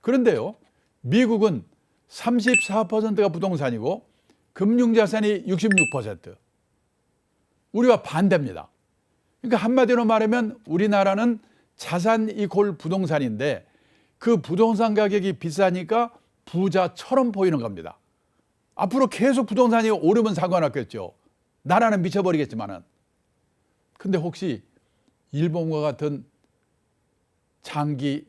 A: 그런데요, 미국은 34%가 부동산이고 금융자산이 66%. 우리와 반대입니다. 그러니까 한마디로 말하면 우리나라는 자산 이콜 부동산인데 그 부동산 가격이 비싸니까 부자처럼 보이는 겁니다. 앞으로 계속 부동산이 오르면 상관없겠죠. 나라는 미쳐버리겠지만은. 근데 혹시 일본과 같은 장기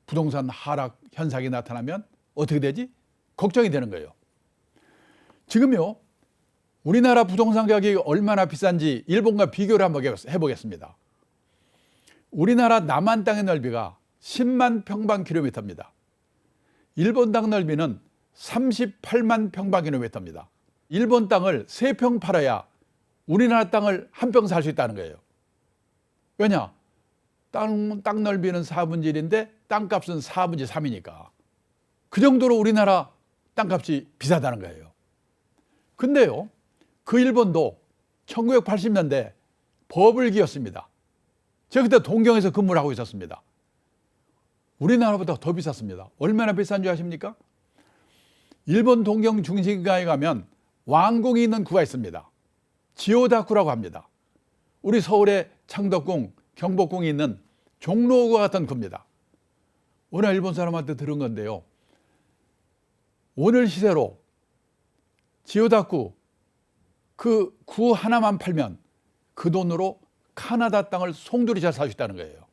A: 부동산 하락 현상이 나타나면 어떻게 되지? 걱정이 되는 거예요. 지금요, 우리나라 부동산 가격이 얼마나 비싼지 일본과 비교를 한번 해보겠습니다. 우리나라 남한 땅의 넓이가 10만 평방킬로미터입니다. 일본 땅 넓이는 38만 평방킬로미터입니다. 일본 땅을 3평 팔아야 우리나라 땅을 1평 살 수 있다는 거예요. 왜냐? 땅 넓이는 4분의 1인데 땅값은 4분의 3이니까. 그 정도로 우리나라 땅값이 비싸다는 거예요. 근데요, 그 일본도 1980년대 버블기였습니다. 제가 그때 동경에서 근무를 하고 있었습니다. 우리나라보다 더 비쌌습니다. 얼마나 비싼 줄 아십니까? 일본 동경 중심가에 가면 왕궁이 있는 구가 있습니다. 지오다쿠라고 합니다. 우리 서울의 창덕궁, 경복궁이 있는 종로구와 같은 구입니다. 오늘 일본 사람한테 들은 건데요, 오늘 시세로 지오다쿠 그 구 하나만 팔면 그 돈으로 카나다 땅을 송두리째 살 수 있다는 거예요.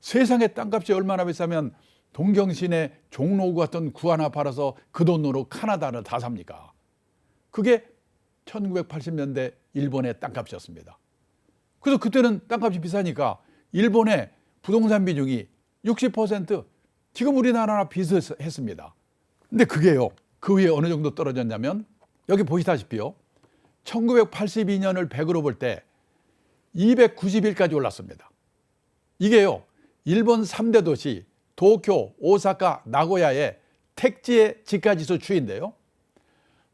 A: 세상에 땅값이 얼마나 비싸면 동경 시내 종로구 같은 구 하나 팔아서 그 돈으로 카나다를 다 삽니까? 그게 1980년대 일본의 땅값이었습니다. 그래서 그때는 땅값이 비싸니까 일본의 부동산 비중이 60%, 지금 우리나라랑 비슷했습니다. 근데 그게요, 그 위에 어느 정도 떨어졌냐면 여기 보시다시피요, 1982년을 100으로 볼 때 290일까지 올랐습니다. 이게요, 일본 3대 도시 도쿄, 오사카, 나고야의 택지의 지가지수 추이인데요,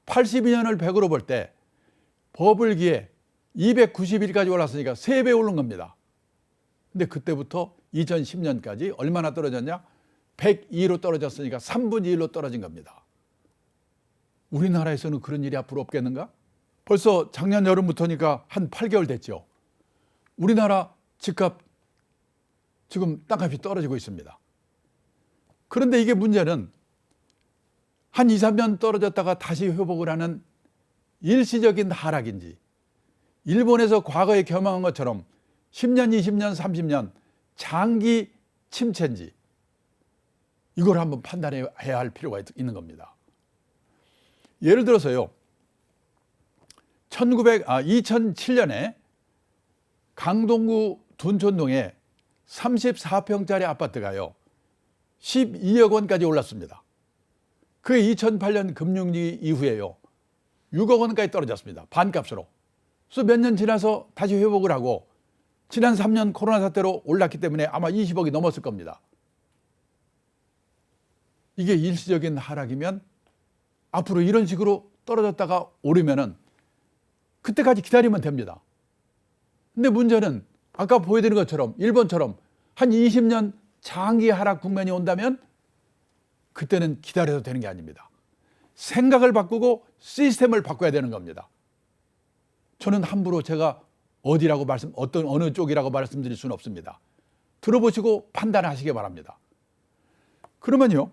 A: 82년을 100으로 볼 때 버블기에 290일까지 올랐으니까 3배 오른 겁니다. 근데 그때부터 2010년까지 얼마나 떨어졌냐? 102로 떨어졌으니까 3분의 1로 떨어진 겁니다. 우리나라에서는 그런 일이 앞으로 없겠는가? 벌써 작년 여름부터니까 한 8개월 됐죠. 우리나라 집값 지금 땅값이 떨어지고 있습니다. 그런데 이게 문제는 한 2, 3년 떨어졌다가 다시 회복을 하는 일시적인 하락인지, 일본에서 과거에 경험한 것처럼 10년, 20년, 30년 장기 침체인지, 이걸 한번 판단해야 할 필요가 있는 겁니다. 예를 들어서요, 2007년에 강동구 둔촌동에 34평짜리 아파트가요, 12억 원까지 올랐습니다. 그게 2008년 금융위기 이후에요. 6억 원까지 떨어졌습니다. 반값으로. 그래서 몇 년 지나서 다시 회복을 하고 지난 3년 코로나 사태로 올랐기 때문에 아마 20억이 넘었을 겁니다. 이게 일시적인 하락이면 앞으로 이런 식으로 떨어졌다가 오르면은 그때까지 기다리면 됩니다. 근데 문제는 아까 보여드린 것처럼 일본처럼 한 20년 장기 하락 국면이 온다면 그때는 기다려도 되는 게 아닙니다. 생각을 바꾸고 시스템을 바꿔야 되는 겁니다. 저는 함부로 제가 어느 쪽이라고 말씀드릴 수는 없습니다. 들어보시고 판단하시기 바랍니다. 그러면요,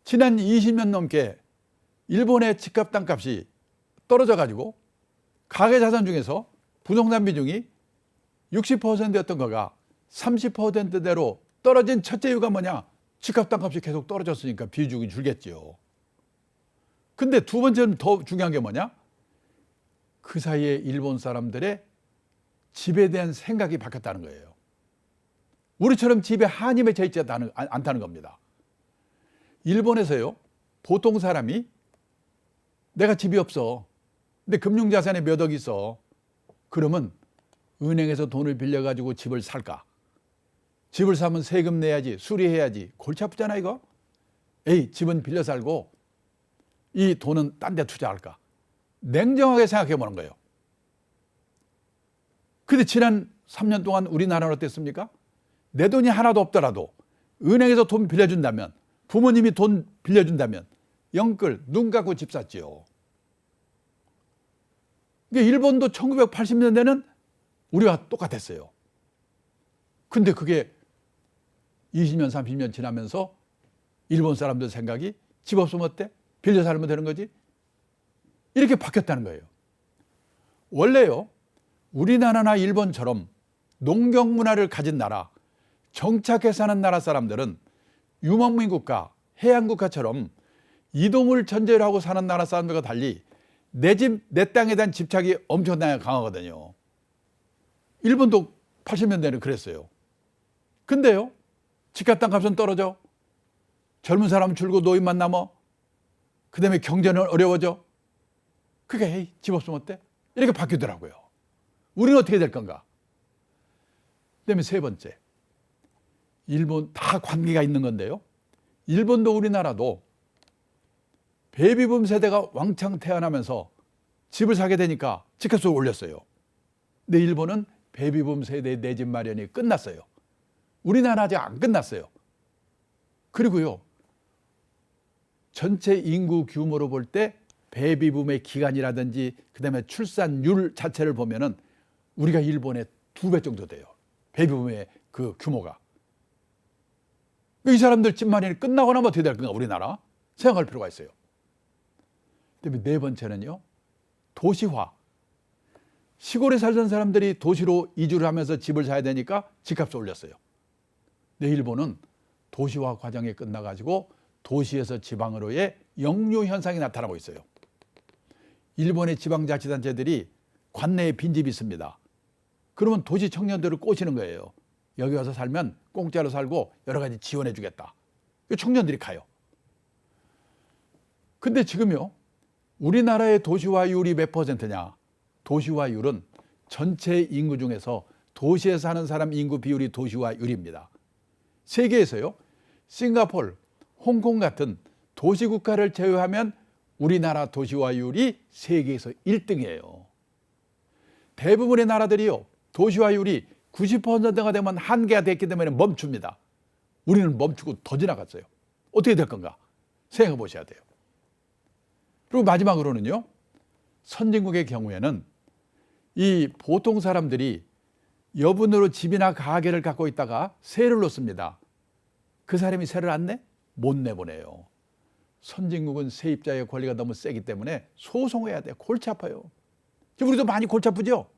A: 지난 20년 넘게 일본의 집값 땅값이 떨어져 가지고 가계자산 중에서 부동산 비중이 60%였던 거가 30%대로 떨어진 첫째 이유가 뭐냐? 집값 땅값이 계속 떨어졌으니까 비중이 줄겠지요. 근데 두 번째는 더 중요한 게 뭐냐? 그 사이에 일본 사람들의 집에 대한 생각이 바뀌었다는 거예요. 우리처럼 집에 한이 맺혀 있지 않다는 겁니다. 일본에서요, 보통 사람이 내가 집이 없어. 근데 금융자산에 몇 억 있어. 그러면 은행에서 돈을 빌려가지고 집을 살까? 집을 사면 세금 내야지, 수리해야지. 골치 아프잖아 이거? 에이, 집은 빌려 살고 이 돈은 딴 데 투자할까? 냉정하게 생각해 보는 거예요. 근데 지난 3년 동안 우리나라는 어땠습니까? 내 돈이 하나도 없더라도 은행에서 돈 빌려준다면, 부모님이 돈 빌려준다면 영끌 눈 감고 집 샀지요. 일본도 1980년대는 우리와 똑같았어요. 근데 그게 20년, 30년 지나면서 일본 사람들 생각이 집 없으면 어때? 빌려 살면 되는 거지? 이렇게 바뀌었다는 거예요. 원래요, 우리나라나 일본처럼 농경 문화를 가진 나라, 정착해 사는 나라 사람들은 유목민 국가, 해양 국가처럼 이동을 전제로 하고 사는 나라 사람들과 달리 내 집, 내 땅에 대한 집착이 엄청나게 강하거든요. 일본도 80년대는 그랬어요. 근데요, 집값 땅값은 떨어져. 젊은 사람은 줄고 노인만 남아. 그 다음에 경제는 어려워져. 그게 에이, 집 없으면 어때? 이렇게 바뀌더라고요. 우리는 어떻게 될 건가? 그 다음에 세 번째, 일본 다 관계가 있는 건데요. 일본도 우리나라도 베이비붐 세대가 왕창 태어나면서 집을 사게 되니까 집값을 올렸어요. 근데 일본은 베이비붐 세대의 내 집 마련이 끝났어요. 우리나라 아직 안 끝났어요. 그리고요, 전체 인구 규모로 볼 때 베이비붐의 기간이라든지 그다음에 출산율 자체를 보면은 우리가 일본의 2배 정도 돼요. 베이비붐의 그 규모가. 이 사람들 집 마련이 끝나고 나면 어떻게 될 건가, 우리나라? 생각할 필요가 있어요. 그다음에 네 번째는요, 도시화. 시골에 살던 사람들이 도시로 이주를 하면서 집을 사야 되니까 집값을 올렸어요. 근데 일본은 도시화 과정이 끝나가지고 도시에서 지방으로의 역류 현상이 나타나고 있어요. 일본의 지방자치단체들이 관내에 빈집이 있습니다. 그러면 도시 청년들을 꼬시는 거예요. 여기 와서 살면 공짜로 살고 여러 가지 지원해 주겠다. 청년들이 가요. 근데 지금요, 우리나라의 도시화율이 몇 %냐? 도시화율은 전체 인구 중에서 도시에 사는 사람 인구 비율이 도시화율입니다. 세계에서요, 싱가포르, 홍콩 같은 도시국가를 제외하면 우리나라 도시화율이 세계에서 1등이에요. 대부분의 나라들이요, 도시화율이 90%가 되면 한계가 됐기 때문에 멈춥니다. 우리는 멈추고 더 지나갔어요. 어떻게 될 건가? 생각해 보셔야 돼요. 그리고 마지막으로는요, 선진국의 경우에는 이 보통 사람들이 여분으로 집이나 가게를 갖고 있다가 세를 놓습니다. 그 사람이 세를 안 내? 못 내보내요. 선진국은 세입자의 권리가 너무 세기 때문에 소송해야 돼. 골치 아파요. 우리도 많이 골치 아프죠?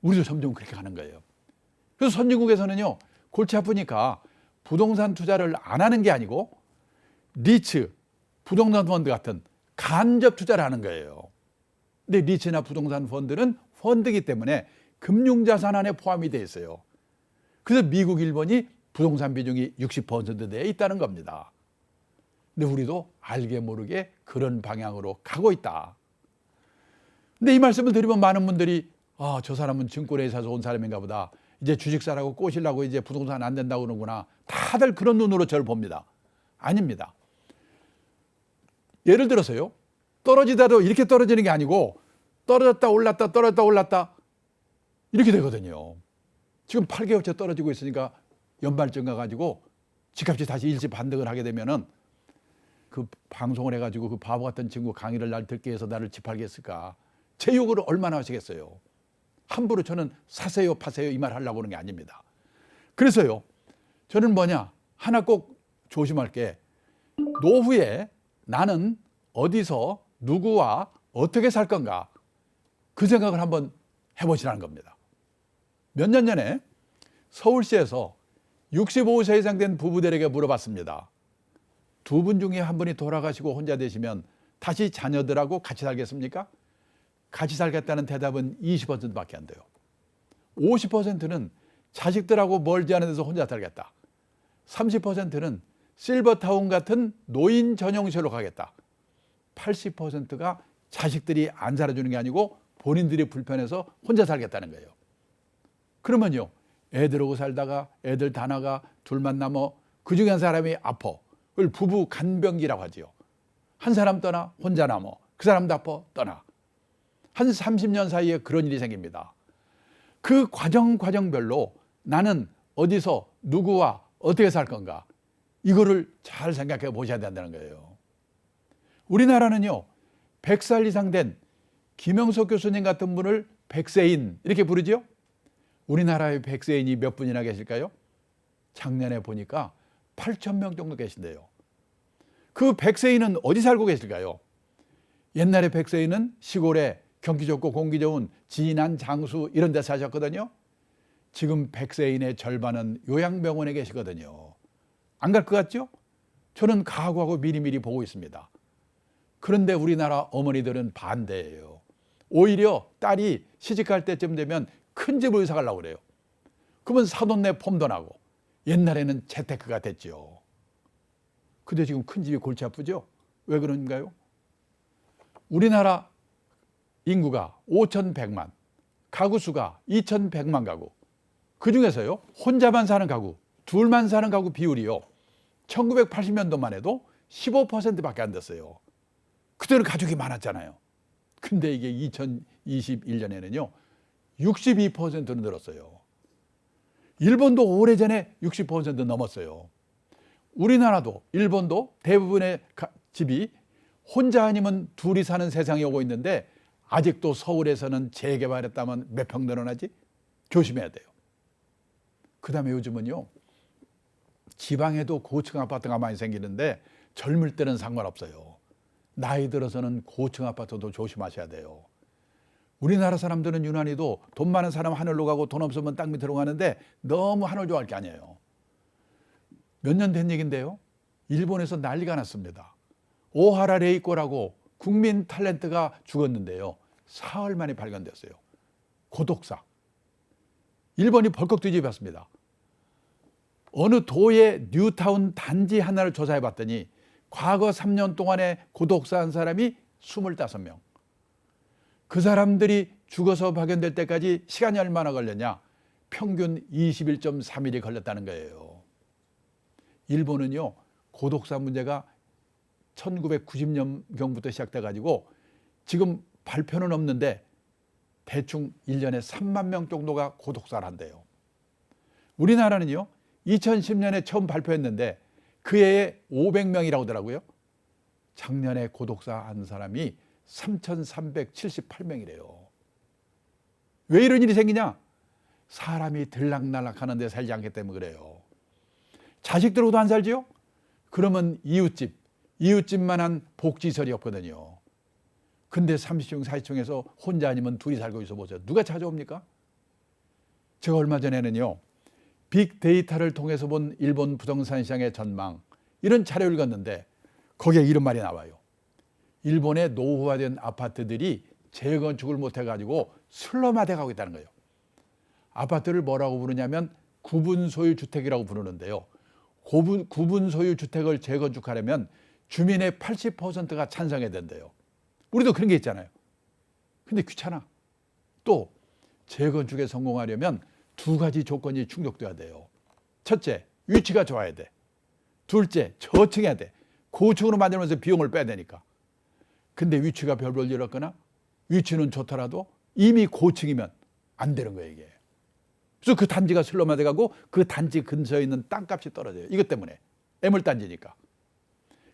A: 우리도 점점 그렇게 가는 거예요. 그래서 선진국에서는요, 골치 아프니까 부동산 투자를 안 하는 게 아니고 리츠, 부동산 펀드 같은 간접 투자를 하는 거예요. 근데 리츠나 부동산 펀드는 펀드이기 때문에 금융자산 안에 포함이 돼 있어요. 그래서 미국, 일본이 부동산 비중이 60%대에 있다는 겁니다. 근데 우리도 알게 모르게 그런 방향으로 가고 있다. 근데 이 말씀을 드리면 많은 분들이 저 사람은 증권회사에서 온 사람인가 보다. 이제 주식 사라고 꼬시려고 이제 부동산 안 된다고 그러는구나. 다들 그런 눈으로 저를 봅니다. 아닙니다. 예를 들어서요. 떨어지다도 이렇게 떨어지는 게 아니고 떨어졌다 올랐다 떨어졌다 올랐다 이렇게 되거든요. 지금 8개월째 떨어지고 있으니까 연말쯤 가가지고 집값이 다시 일시 반등을 하게 되면은 그 방송을 해가지고 그 바보 같은 친구 강의를 날 듣게 해서 나를 집팔겠을까. 제 욕을 얼마나 하시겠어요. 함부로 저는 사세요 파세요 이 말 하려고 하는 게 아닙니다. 그래서요. 저는 하나 꼭 조심할 게 노후에 나는 어디서 누구와 어떻게 살 건가 그 생각을 한번 해보시라는 겁니다. 몇 년 전에 서울시에서 65세 이상 된 부부들에게 물어봤습니다. 두 분 중에 한 분이 돌아가시고 혼자 되시면 다시 자녀들하고 같이 살겠습니까? 같이 살겠다는 대답은 20%밖에 안 돼요. 50%는 자식들하고 멀지 않은 데서 혼자 살겠다. 30%는 실버타운 같은 노인 전용시설로 가겠다. 80%가 자식들이 안 살아주는 게 아니고 본인들이 불편해서 혼자 살겠다는 거예요. 그러면요. 애들하고 살다가 애들 다 나가 둘만 남아 그 중에 한 사람이 아파. 그걸 부부 간병기라고 하지요. 한 사람 떠나 혼자 남아. 그 사람도 아파 떠나. 한 30년 사이에 그런 일이 생깁니다. 그 과정별로 나는 어디서 누구와 어떻게 살 건가 이거를 잘 생각해 보셔야 된다는 거예요. 우리나라는요. 100살 이상 된 김영석 교수님 같은 분을 백세인 이렇게 부르죠. 우리나라의 백세인이 몇 분이나 계실까요? 작년에 보니까 8,000명 정도 계신데요. 그 백세인은 어디 살고 계실까요? 옛날에 백세인은 시골에 경기 좋고 공기 좋은 진안, 장수 이런 데 사셨거든요. 지금 백세인의 절반은 요양병원에 계시거든요. 안 갈 것 같죠? 저는 각오하고 미리미리 보고 있습니다. 그런데 우리나라 어머니들은 반대예요. 오히려 딸이 시집갈 때쯤 되면 큰 집을 이사 가려고 그래요. 그러면 사돈네 폼도 나고 옛날에는 재테크가 됐죠. 근데 지금 큰 집이 골치 아프죠? 왜 그런가요? 우리나라 인구가 5,100만, 가구 수가 2,100만 가구. 그 중에서요, 혼자만 사는 가구, 둘만 사는 가구 비율이요. 1980년도만 해도 15%밖에 안 됐어요. 그때는 가족이 많았잖아요. 근데 이게 2021년에는요, 62%는 늘었어요. 일본도 오래전에 60% 넘었어요. 우리나라도 일본도 대부분의 집이 혼자 아니면 둘이 사는 세상이 오고 있는데 아직도 서울에서는 재개발했다면 몇 평 늘어나지? 조심해야 돼요. 그 다음에 요즘은요. 지방에도 고층 아파트가 많이 생기는데 젊을 때는 상관없어요. 나이 들어서는 고층 아파트도 조심하셔야 돼요. 우리나라 사람들은 유난히도 돈 많은 사람 하늘로 가고 돈 없으면 땅 밑으로 가는데 너무 하늘 좋아할 게 아니에요. 몇 년 된 얘기인데요. 일본에서 난리가 났습니다. 오하라 레이코라고 국민 탤런트가 죽었는데요. 사흘 만에 발견됐어요. 고독사. 일본이 벌컥 뒤집었습니다. 어느 도의 뉴타운 단지 하나를 조사해 봤더니 과거 3년 동안에 고독사한 사람이 25명. 그 사람들이 죽어서 발견될 때까지 시간이 얼마나 걸렸냐? 평균 21.3일이 걸렸다는 거예요. 일본은요, 고독사 문제가 1990년경부터 시작돼가지고 지금 발표는 없는데 대충 1년에 3만 명 정도가 고독사를 한대요. 우리나라는요, 2010년에 처음 발표했는데 그 해에 500명이라고 하더라고요. 작년에 고독사 한 사람이 3,378명이래요. 왜 이런 일이 생기냐? 사람이 들락날락 하는데 살지 않기 때문에 그래요. 자식들하고도 안 살지요? 그러면 이웃집만한 복지설이 없거든요. 근데 30층, 40층에서 혼자 아니면 둘이 살고 있어 보세요. 누가 찾아옵니까? 제가 얼마 전에는요. 빅데이터를 통해서 본 일본 부동산 시장의 전망 이런 자료를 읽었는데 거기에 이런 말이 나와요. 일본의 노후화된 아파트들이 재건축을 못해가지고 슬럼화돼 가고 있다는 거예요. 아파트를 뭐라고 부르냐면 구분 소유 주택이라고 부르는데요. 구분 소유 주택을 재건축하려면 주민의 80%가 찬성해야 된대요. 우리도 그런 게 있잖아요. 근데 귀찮아. 또 재건축에 성공하려면 두 가지 조건이 충족돼야 돼요. 첫째, 위치가 좋아야 돼. 둘째, 저층해야 돼. 고층으로 만들면서 비용을 빼야 되니까. 근데 위치가 별 볼 일 없거나 위치는 좋더라도 이미 고층이면 안 되는 거예요, 이게. 그래서 그 단지가 슬럼화 돼가고 그 단지 근처에 있는 땅값이 떨어져요. 이것 때문에. 애물단지니까.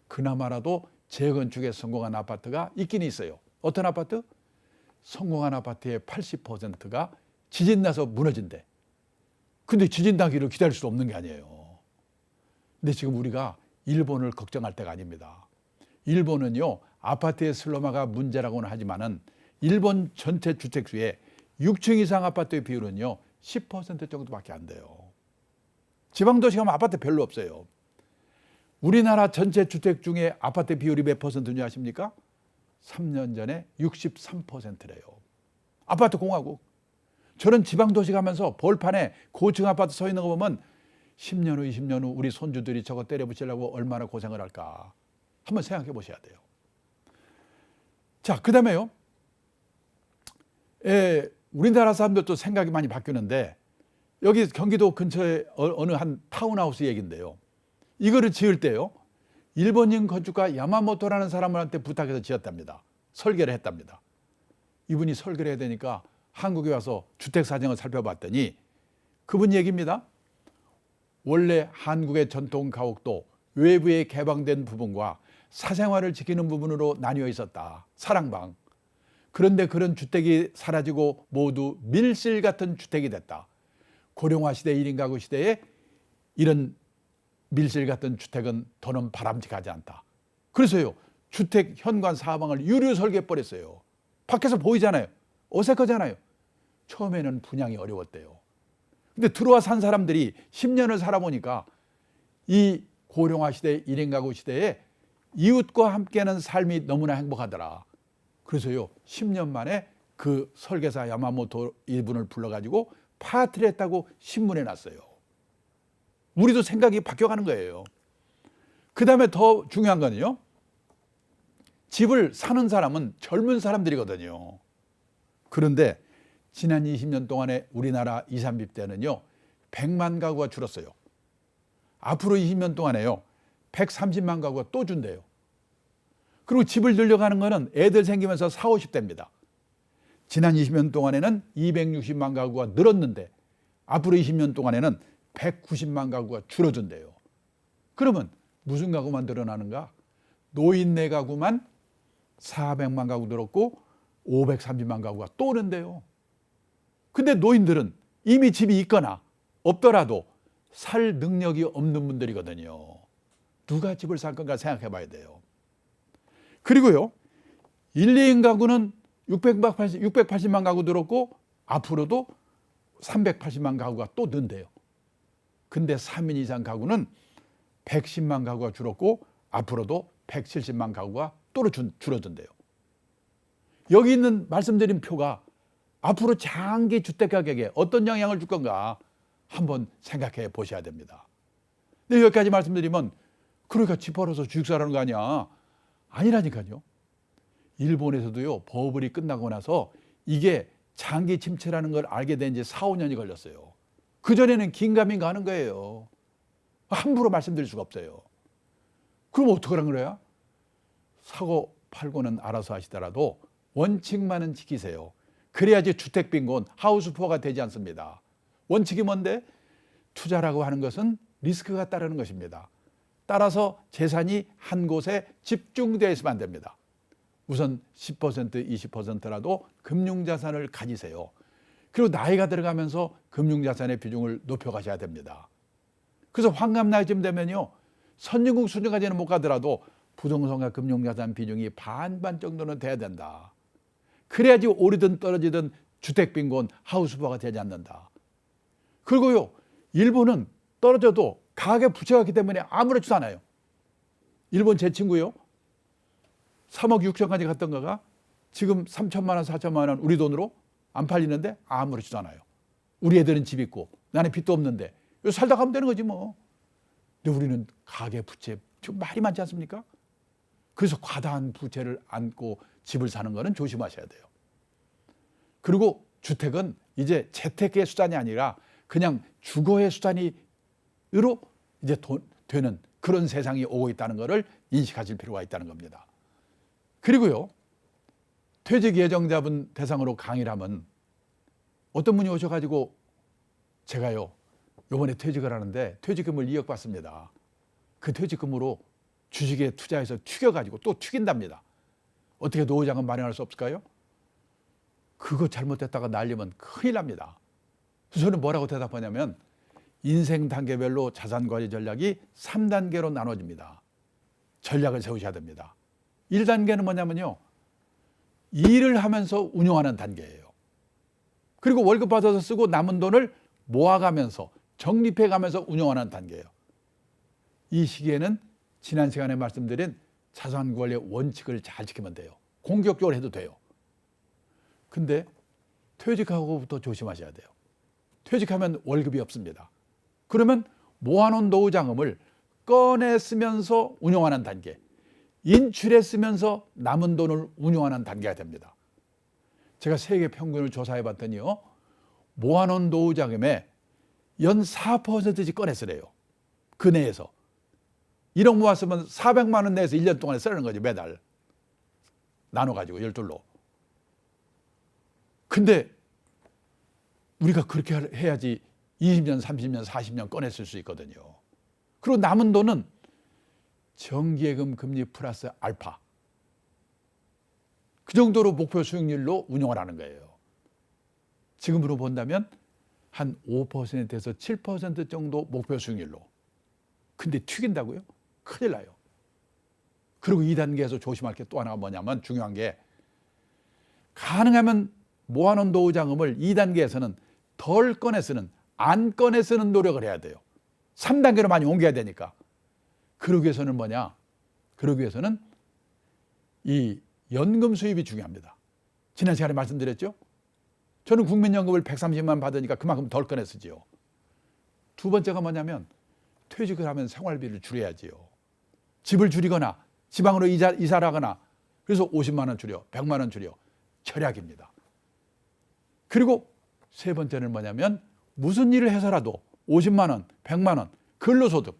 A: 그나마라도 재건축에 성공한 아파트가 있긴 있어요. 어떤 아파트? 성공한 아파트의 80%가 지진 나서 무너진대. 근데 지진 나기를 기다릴 수 없는 게 아니에요. 근데 지금 우리가 일본을 걱정할 때가 아닙니다. 일본은요, 아파트의 슬럼화가 문제라고는 하지만은 일본 전체 주택수의 6층 이상 아파트의 비율은요, 10% 정도밖에 안 돼요. 지방도시 가면 아파트 별로 없어요. 우리나라 전체 주택 중에 아파트 비율이 몇 퍼센트인지 아십니까? 3년 전에 63%래요. 아파트 공화국. 저는 지방도시 가면서 벌판에 고층 아파트 서 있는 거 보면 10년 후, 20년 후 우리 손주들이 저거 때려붙이려고 얼마나 고생을 할까. 한번 생각해 보셔야 돼요. 자, 그 다음에요. 우리나라 사람들도 생각이 많이 바뀌는데 여기 경기도 근처에 어느 한 타운하우스 얘기인데요. 이거를 지을 때요. 일본인 건축가 야마모토라는 사람한테 부탁해서 지었답니다. 설계를 했답니다. 이분이 설계를 해야 되니까 한국에 와서 주택 사정을 살펴봤더니 그분 얘기입니다. 원래 한국의 전통 가옥도 외부에 개방된 부분과 사생활을 지키는 부분으로 나뉘어 있었다. 사랑방. 그런데 그런 주택이 사라지고 모두 밀실 같은 주택이 됐다. 고령화 시대 1인 가구 시대에 이런 밀실 같은 주택은 더는 바람직하지 않다. 그래서요, 주택 현관 사방을 유리 설계해 버렸어요. 밖에서 보이잖아요. 어색하잖아요. 처음에는 분양이 어려웠대요. 근데 들어와 산 사람들이 10년을 살아보니까 이 고령화 시대 1인 가구 시대에 이웃과 함께하는 삶이 너무나 행복하더라. 그래서요, 10년 만에 그 설계사 야마모토 이분을 불러가지고 파티를 했다고 신문에 났어요. 우리도 생각이 바뀌어가는 거예요. 그 다음에 더 중요한 거는요, 집을 사는 사람은 젊은 사람들이거든요. 그런데 지난 20년 동안에 우리나라 20, 30대는요 100만 가구가 줄었어요. 앞으로 20년 동안에요 130만 가구가 또 준대요. 그리고 집을 늘려가는 거는 애들 생기면서 40, 50대입니다. 지난 20년 동안에는 260만 가구가 늘었는데 앞으로 20년 동안에는 190만 가구가 줄어든대요. 그러면 무슨 가구만 늘어나는가? 노인네 가구만 400만 가구 늘었고 530만 가구가 또 오는데요. 근데 노인들은 이미 집이 있거나 없더라도 살 능력이 없는 분들이거든요. 누가 집을 살 건가 생각해 봐야 돼요. 그리고요, 1, 2인 가구는 680만 가구 늘었고 앞으로도 380만 가구가 또 는대요. 근데 3인 이상 가구는 110만 가구가 줄었고 앞으로도 170만 가구가 또 줄어든대요. 여기 있는 말씀드린 표가 앞으로 장기 주택 가격에 어떤 영향을 줄 건가 한번 생각해 보셔야 됩니다. 근데 여기까지 말씀드리면 그러니까 집 벌어서 주식 사라는 거 아니야. 아니라니까요. 일본에서도요, 버블이 끝나고 나서 이게 장기 침체라는 걸 알게 된 지 4, 5년이 걸렸어요. 그전에는 긴가민가 하는 거예요. 함부로 말씀드릴 수가 없어요. 그럼 어떡하란 거야? 사고 팔고는 알아서 하시더라도 원칙만은 지키세요. 그래야지 주택빈곤, 하우스푸어가 되지 않습니다. 원칙이 뭔데? 투자라고 하는 것은 리스크가 따르는 것입니다. 따라서 재산이 한 곳에 집중되어 있으면 안 됩니다. 우선 10%, 20%라도 금융자산을 가지세요. 그리고 나이가 들어가면서 금융자산의 비중을 높여가셔야 됩니다. 그래서 환갑 나이쯤 되면요, 선진국 수준까지는 못 가더라도 부동산과 금융자산 비중이 반반 정도는 돼야 된다. 그래야지 오르든 떨어지든 주택빈곤, 하우스부가 되지 않는다. 그리고요, 일본은 떨어져도 가계 부채가 있기 때문에 아무렇지도 않아요. 일본 제 친구요, 3억 6천까지 갔던 거가 지금 3천만 원, 4천만 원 우리 돈으로 안 팔리는데 아무렇지도 않아요. 우리 애들은 집 있고 나는 빚도 없는데 살다 가면 되는 거지 뭐. 근데 우리는 가계 부채 지금 말이 많지 않습니까? 그래서 과다한 부채를 안고 집을 사는 거는 조심하셔야 돼요. 그리고 주택은 이제 재테크의 수단이 아니라 그냥 주거의 수단으로 이제 되는 그런 세상이 오고 있다는 것을 인식하실 필요가 있다는 겁니다. 그리고요, 퇴직 예정자분 대상으로 강의를 하면 어떤 분이 오셔가지고 제가요, 요번에 퇴직을 하는데 퇴직금을 2억 받습니다. 그 퇴직금으로 주식에 투자해서 튀겨가지고 또 튀긴답니다. 어떻게 노후자금 마련할 수 없을까요? 그거 잘못됐다가 날리면 큰일 납니다. 그래서 저는 뭐라고 대답하냐면 인생 단계별로 자산관리 전략이 3단계로 나눠집니다. 전략을 세우셔야 됩니다. 1단계는 뭐냐면요, 일을 하면서 운용하는 단계예요. 그리고 월급 받아서 쓰고 남은 돈을 모아가면서 적립해가면서 운용하는 단계예요. 이 시기에는 지난 시간에 말씀드린 자산관리의 원칙을 잘 지키면 돼요. 공격적으로 해도 돼요. 근데 퇴직하고부터 조심하셔야 돼요. 퇴직하면 월급이 없습니다. 그러면 모아놓은 노후자금을 꺼내 쓰면서 운용하는 단계, 인출해 쓰면서 남은 돈을 운용하는 단계가 됩니다. 제가 세계 평균을 조사해 봤더니요, 모아놓은 노후자금에 연 4%씩 꺼내 쓰래요. 그 내에서 1억 모았으면 400만 원 내에서 1년 동안에 쓰라는 거죠. 매달 나눠가지고 12로. 근데 우리가 그렇게 해야지 20년, 30년, 40년 꺼내 쓸 수 있거든요. 그리고 남은 돈은 정기예금 금리 플러스 알파, 그 정도로 목표 수익률로 운용을 하는 거예요. 지금으로 본다면 한 5%에서 7% 정도 목표 수익률로. 근데 튀긴다고요? 큰일 나요. 그리고 2단계에서 조심할 게 또 하나가 뭐냐면, 중요한 게 가능하면 모아놓은 노후자금을 2단계에서는 덜 꺼내 쓰는, 안 꺼내 쓰는 노력을 해야 돼요. 3단계로 많이 옮겨야 되니까. 그러기 위해서는 뭐냐? 그러기 위해서는 이 연금 수입이 중요합니다. 지난 시간에 말씀드렸죠? 저는 국민연금을 130만 받으니까 그만큼 덜 꺼내 쓰지요. 두 번째가 뭐냐면 퇴직을 하면 생활비를 줄여야지요. 집을 줄이거나 지방으로 이사를 하거나, 그래서 50만 원 줄여, 100만 원 줄여. 절약입니다. 그리고 세 번째는 뭐냐면 무슨 일을 해서라도 50만 원, 100만 원, 근로소득,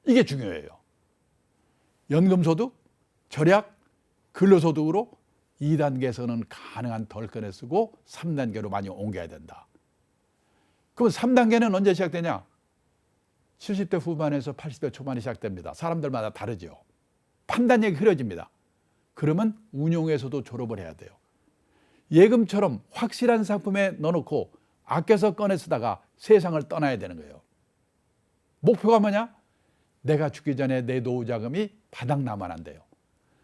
A: 이게 중요해요. 연금소득, 절약, 근로소득으로 2단계에서는 가능한 덜 꺼내 쓰고 3단계로 많이 옮겨야 된다. 그럼 3단계는 언제 시작되냐? 70대 후반에서 80대 초반이 시작됩니다. 사람들마다 다르죠. 판단력이 흐려집니다. 그러면 운용에서도 졸업을 해야 돼요. 예금처럼 확실한 상품에 넣어놓고 아껴서 꺼내 쓰다가 세상을 떠나야 되는 거예요. 목표가 뭐냐? 내가 죽기 전에 내 노후자금이 바닥나면 안 돼요.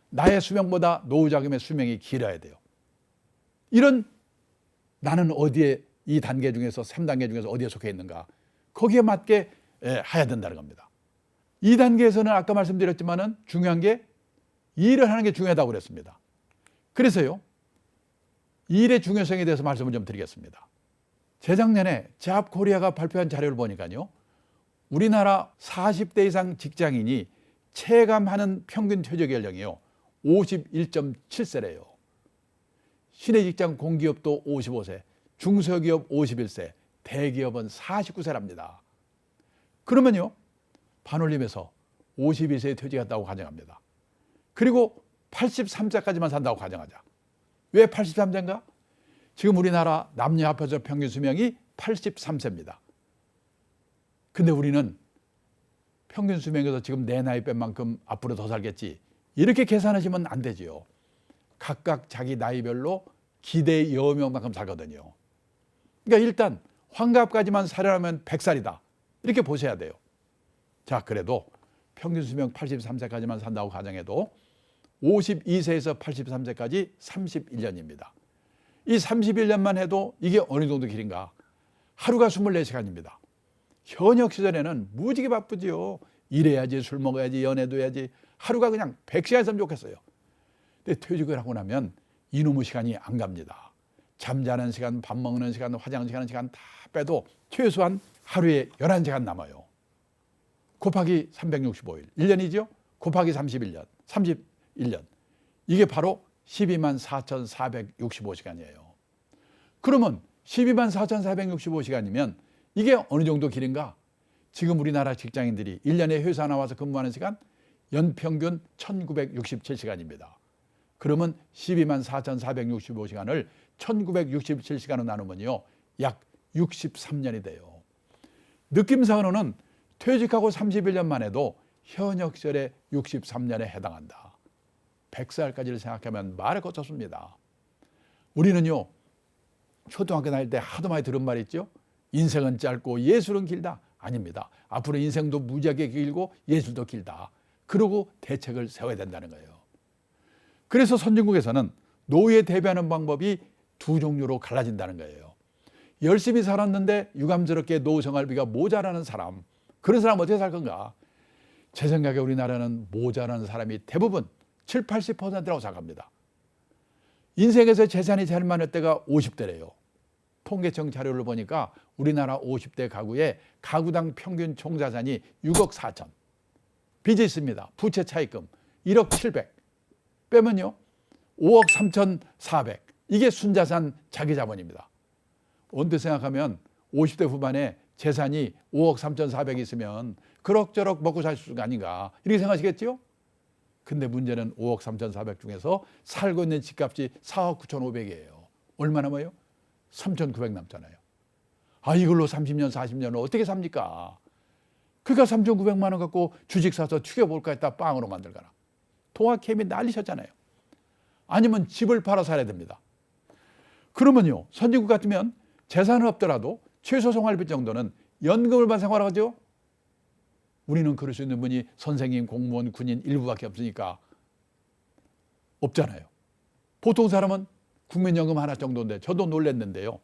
A: 나의 수명보다 노후자금의 수명이 길어야 돼요. 이런, 나는 어디에, 이 단계 중에서 3단계 중에서 어디에 속해 있는가, 거기에 맞게 해야 된다는 겁니다. 2단계에서는 아까 말씀드렸지만은 중요한 게 일을 하는 게 중요하다고 그랬습니다. 그래서요, 일의 중요성에 대해서 말씀을 좀 드리겠습니다. 재작년에 제압코리아가 발표한 자료를 보니까요, 우리나라 40대 이상 직장인이 체감하는 평균 퇴직 연령이요 51.7세래요. 신의 직장 공기업도 55세, 중소기업 51세, 대기업은 49세랍니다. 그러면요, 반올림에서 52세에 퇴직했다고 가정합니다. 그리고 83세까지만 산다고 가정하자. 왜 83세인가? 지금 우리나라 남녀 합해서 평균 수명이 83세입니다. 근데 우리는 평균 수명에서 지금 내 나이 뺀 만큼 앞으로 더 살겠지, 이렇게 계산하시면 안 되지요. 각각 자기 나이별로 기대 여명만큼 살거든요. 그러니까 일단 환갑까지만 살아나면 100살이다, 이렇게 보셔야 돼요. 자, 그래도 평균 수명 83세까지만 산다고 가정해도 52세에서 83세까지 31년입니다. 이 31년만 해도 이게 어느 정도 길인가? 하루가 24시간입니다. 현역 시절에는 무지개 바쁘지요. 일해야지, 술 먹어야지, 연애도 해야지. 하루가 그냥 100시간 있으면 좋겠어요. 근데 퇴직을 하고 나면 이놈의 시간이 안 갑니다. 잠자는 시간, 밥 먹는 시간, 화장 시간 다 빼도 최소한 하루에 11시간 남아요. 곱하기 365일. 1년이죠? 곱하기 31년. 이게 바로 12만 4,465시간이에요. 그러면 12만 4,465시간이면 이게 어느 정도 길인가? 지금 우리나라 직장인들이 1년에 회사 나와서 근무하는 시간 연평균 1967시간입니다. 그러면 12만 4,465시간을 1967시간으로 나누면요, 약 63년이 돼요. 느낌상으로는 퇴직하고 31년만 해도 현역 시절의 63년에 해당한다. 100살까지를 생각하면 말을 거쳤습니다. 우리는요, 초등학교 다닐 때 하도 많이 들은 말이 있죠. 인생은 짧고 예술은 길다. 아닙니다. 앞으로 인생도 무지하게 길고 예술도 길다. 그러고 대책을 세워야 된다는 거예요. 그래서 선진국에서는 노후에 대비하는 방법이 두 종류로 갈라진다는 거예요. 열심히 살았는데 유감스럽게 노후 생활비가 모자라는 사람, 그런 사람 어떻게 살 건가? 제 생각에 우리나라는 모자라는 사람이 대부분 7, 80%라고 생각합니다. 인생에서 재산이 제일 많을 때가 50대래요. 통계청 자료를 보니까 우리나라 50대 가구의 가구당 평균 총자산이 6억 4천. 빚이 있습니다. 부채 차입금 1억 7백. 빼면요 5억 3,400. 이게 순자산 자기자본입니다. 언뜻 생각하면 50대 후반에 재산이 5억 3,400 있으면 그럭저럭 먹고 살 수가 아닌가 이렇게 생각하시겠죠? 근데 문제는 5억 3,400 중에서 살고 있는 집값이 4억 9,500이에요. 얼마 남아요? 3,900 남잖아요. 아, 이걸로 30년, 40년을 어떻게 삽니까? 그러니까 3,900만 원 갖고 주식 사서 튀겨볼까 했다 빵으로 만들거나. 통합개미 난리셨잖아요. 아니면 집을 팔아 살아야 됩니다. 그러면요, 선진국 같으면 재산은 없더라도 최소 생활비 정도는 연금을만 생활하죠. 우리는 그럴 수 있는 분이 선생님, 공무원, 군인 일부밖에 없으니까 없잖아요. 보통 사람은 국민연금 하나 정도인데 저도 놀랐는데요.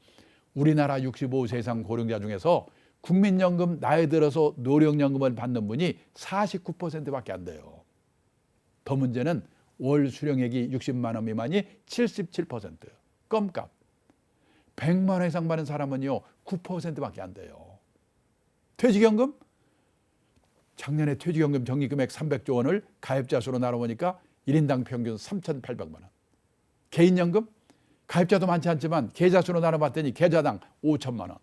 A: 우리나라 65세 이상 고령자 중에서 국민연금 나이 들어서 노령연금을 받는 분이 49%밖에 안 돼요. 더 문제는 월 수령액이 60만 원 미만이 77%. 껌값. 100만 원 이상 받는 사람은요 9%밖에 안 돼요. 퇴직연금? 작년에 퇴직연금 정기금액 300조 원을 가입자 수로 나눠보니까 1인당 평균 3,800만 원. 개인연금? 가입자도 많지 않지만 계좌 수로 나눠봤더니 계좌당 5천만 원.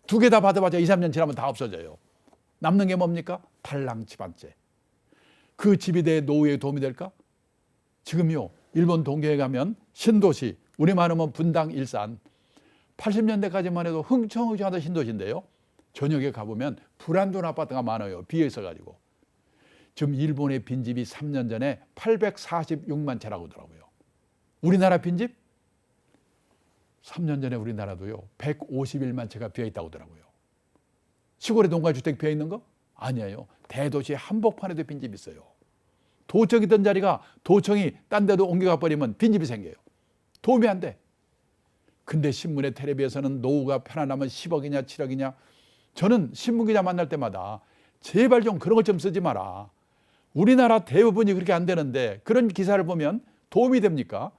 A: 두 개 다 받아봤자 2, 3년 지나면 다 없어져요. 남는 게 뭡니까? 탈랑 집안채. 그 집이 내 노후에 도움이 될까? 지금요 일본 동경에 가면 신도시, 우리 말하면 분당, 일산 80년대까지만 해도 흥청흥청하던 신도시인데요. 저녁에 가보면 불안돈 아파트가 많아요. 비어 있어가지고. 지금 일본의 빈집이 3년 전에 846만 채라고 하더라고요. 우리나라 빈집? 3년 전에 우리나라도요 151만 채가 비어 있다고 하더라고요. 시골에 농가주택 비어 있는 거? 아니에요. 대도시 한복판에도 빈집이 있어요. 도청 있던 자리가 도청이 딴 데도 옮겨가 버리면 빈집이 생겨요. 도움이 안 돼. 근데 신문에 텔레비에서는 노후가 편안하면 10억이냐 7억이냐. 저는 신문기자 만날 때마다 제발 좀 그런 것 좀 쓰지 마라. 우리나라 대부분이 그렇게 안 되는데 그런 기사를 보면 도움이 됩니까?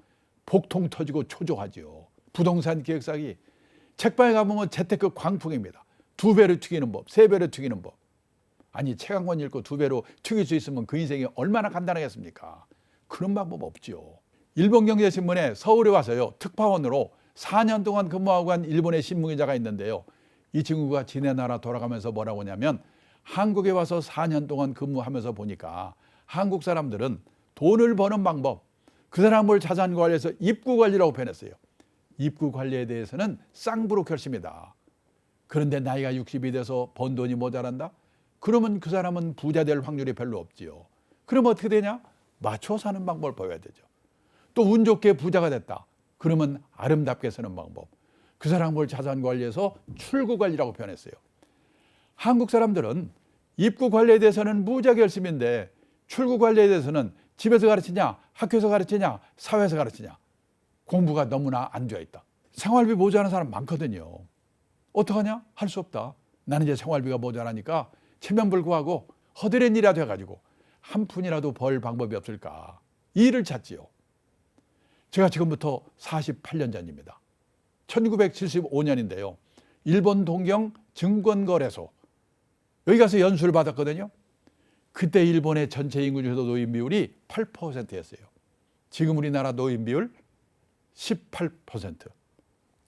A: 복통 터지고 초조하지요. 부동산 기획 사기. 책방에 가보면 재테크 광풍입니다. 2배로 튀기는 법, 3배로 튀기는 법. 아니 책 한 권 읽고 2배로 튀길 수 있으면 그 인생이 얼마나 간단하겠습니까? 그런 방법 없죠. 일본경제신문에 서울에 와서요 특파원으로 4년 동안 근무하고 간 일본의 신문기자가 있는데요. 이 친구가 지네 나라 돌아가면서 뭐라고 하냐면 한국에 와서 4년 동안 근무하면서 보니까 한국 사람들은 돈을 버는 방법, 그 사람을 자산 관리해서 입구 관리라고 표현했어요. 입구 관리에 대해서는 쌍부로 결심이다. 그런데 나이가 60이 돼서 번 돈이 모자란다? 그러면 그 사람은 부자 될 확률이 별로 없지요. 그러면 어떻게 되냐? 맞춰 사는 방법을 보여야 되죠. 또 운 좋게 부자가 됐다. 그러면 아름답게 사는 방법. 그 사람을 자산 관리해서 출구 관리라고 표현했어요. 한국 사람들은 입구 관리에 대해서는 무지하게 열심인데 출구 관리에 대해서는 집에서 가르치냐, 학교에서 가르치냐, 사회에서 가르치냐. 공부가 너무나 안 되어 있다. 생활비 모자라는 사람 많거든요. 어떡하냐? 할 수 없다. 나는 이제 생활비가 모자라니까 체면불구하고 허드렛 일이라도 해가지고 한 푼이라도 벌 방법이 없을까? 이 일을 찾지요. 제가 지금부터 48년 전입니다. 1975년인데요. 일본 동경 증권거래소 여기 가서 연수를 받았거든요. 그때 일본의 전체 인구 중에서 노인 비율이 8%였어요. 지금 우리나라 노인 비율 18%.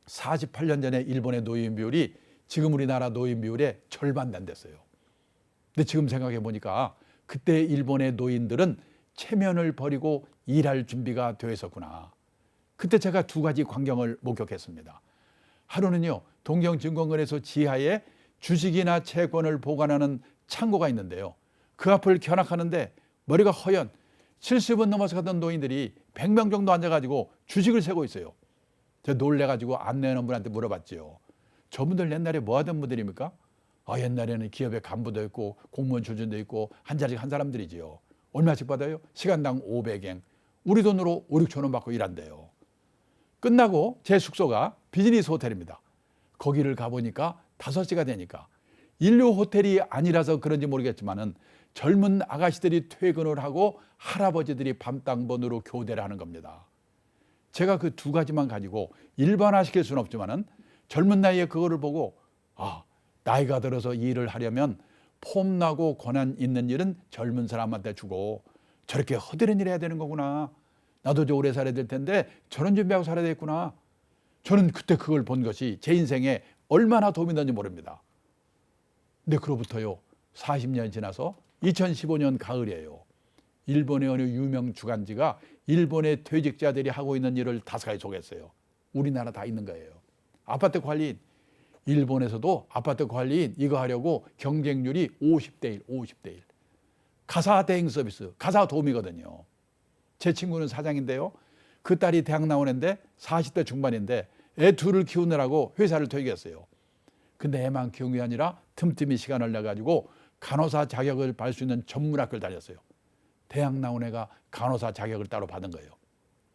A: 48년 전에 일본의 노인 비율이 지금 우리나라 노인 비율의 절반 안 됐어요. 근데 지금 생각해 보니까 그때 일본의 노인들은 체면을 버리고 일할 준비가 되어 있었구나. 그때 제가 두 가지 광경을 목격했습니다. 하루는요, 동경증권거래소 지하에 주식이나 채권을 보관하는 창고가 있는데요. 그 앞을 견학하는데 머리가 허연 70은 넘어서 가던 노인들이 100명 정도 앉아가지고 주식을 세고 있어요. 제가 놀래가지고 안내하는 분한테 물어봤죠. 저분들 옛날에 뭐 하던 분들입니까? 옛날에는 기업의 간부도 있고 공무원 출신도 있고 한 자리씩 한 사람들이지요. 얼마씩 받아요? 시간당 500엔. 우리 돈으로 5, 6천 원 받고 일한대요. 끝나고 제 숙소가 비즈니스 호텔입니다. 거기를 가보니까 5시가 되니까 인류 호텔이 아니라서 그런지 모르겠지만은 젊은 아가씨들이 퇴근을 하고 할아버지들이 밤땅번으로 교대를 하는 겁니다. 제가 그 두 가지만 가지고 일반화시킬 수는 없지만은 젊은 나이에 그거를 보고 나이가 들어서 일을 하려면 폼나고 권한 있는 일은 젊은 사람한테 주고 저렇게 허드렛 일 해야 되는 거구나. 나도 저 오래 살아야 될 텐데 저런 준비하고 살아야 되겠구나. 저는 그때 그걸 본 것이 제 인생에 얼마나 도움이 됐는지 모릅니다. 근데 그로부터요 40년이 지나서 2015년 가을이에요. 일본의 어느 유명 주간지가 일본의 퇴직자들이 하고 있는 일을 5가지 소개했어요. 우리나라 다 있는 거예요. 아파트 관리인, 일본에서도 아파트 관리인 이거 하려고 경쟁률이 50대 1, 50대 1. 가사 대행 서비스, 가사 도우미거든요. 제 친구는 사장인데요. 그 딸이 대학 나온 애인데 40대 중반인데 애 둘을 키우느라고 회사를 퇴직했어요. 근데 애만 키운 게 아니라 틈틈이 시간을 내가지고 간호사 자격을 받을 수 있는 전문학교를 다녔어요. 대학 나온 애가 간호사 자격을 따로 받은 거예요.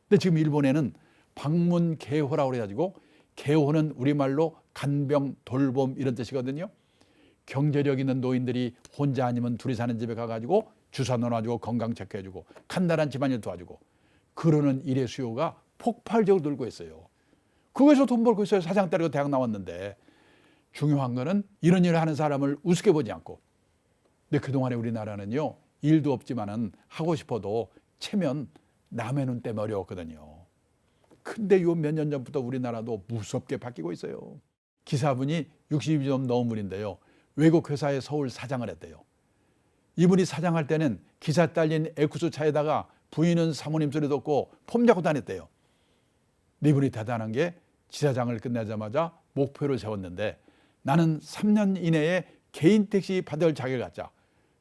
A: 근데 지금 일본에는 방문개호라고 그래가지고 개호는 우리말로 간병, 돌봄 이런 뜻이거든요. 경제력 있는 노인들이 혼자 아니면 둘이 사는 집에 가가지고 주사 넣어주고 건강 체크해주고 간단한 집안일 도와주고 그러는 일의 수요가 폭발적으로 늘고 있어요. 그거에서 돈 벌고 있어요. 사장 딸이고 대학 나왔는데. 중요한 거는 이런 일을 하는 사람을 우습게 보지 않고. 근데 그동안에 우리나라는요. 일도 없지만은 하고 싶어도 체면 남의 눈 때문에 어려웠거든요. 근데 요 몇 년 전부터 우리나라도 무섭게 바뀌고 있어요. 기사분이 60이 좀 넘은 분인데요. 외국 회사의 서울 사장을 했대요. 이분이 사장할 때는 기사 딸린 에쿠스 차에다가 부인은 사모님 소리 듣고 폼 잡고 다녔대요. 이분이 대단한 게 지사장을 끝내자마자 목표를 세웠는데 나는 3년 이내에 개인 택시 받을 자격을 갖자.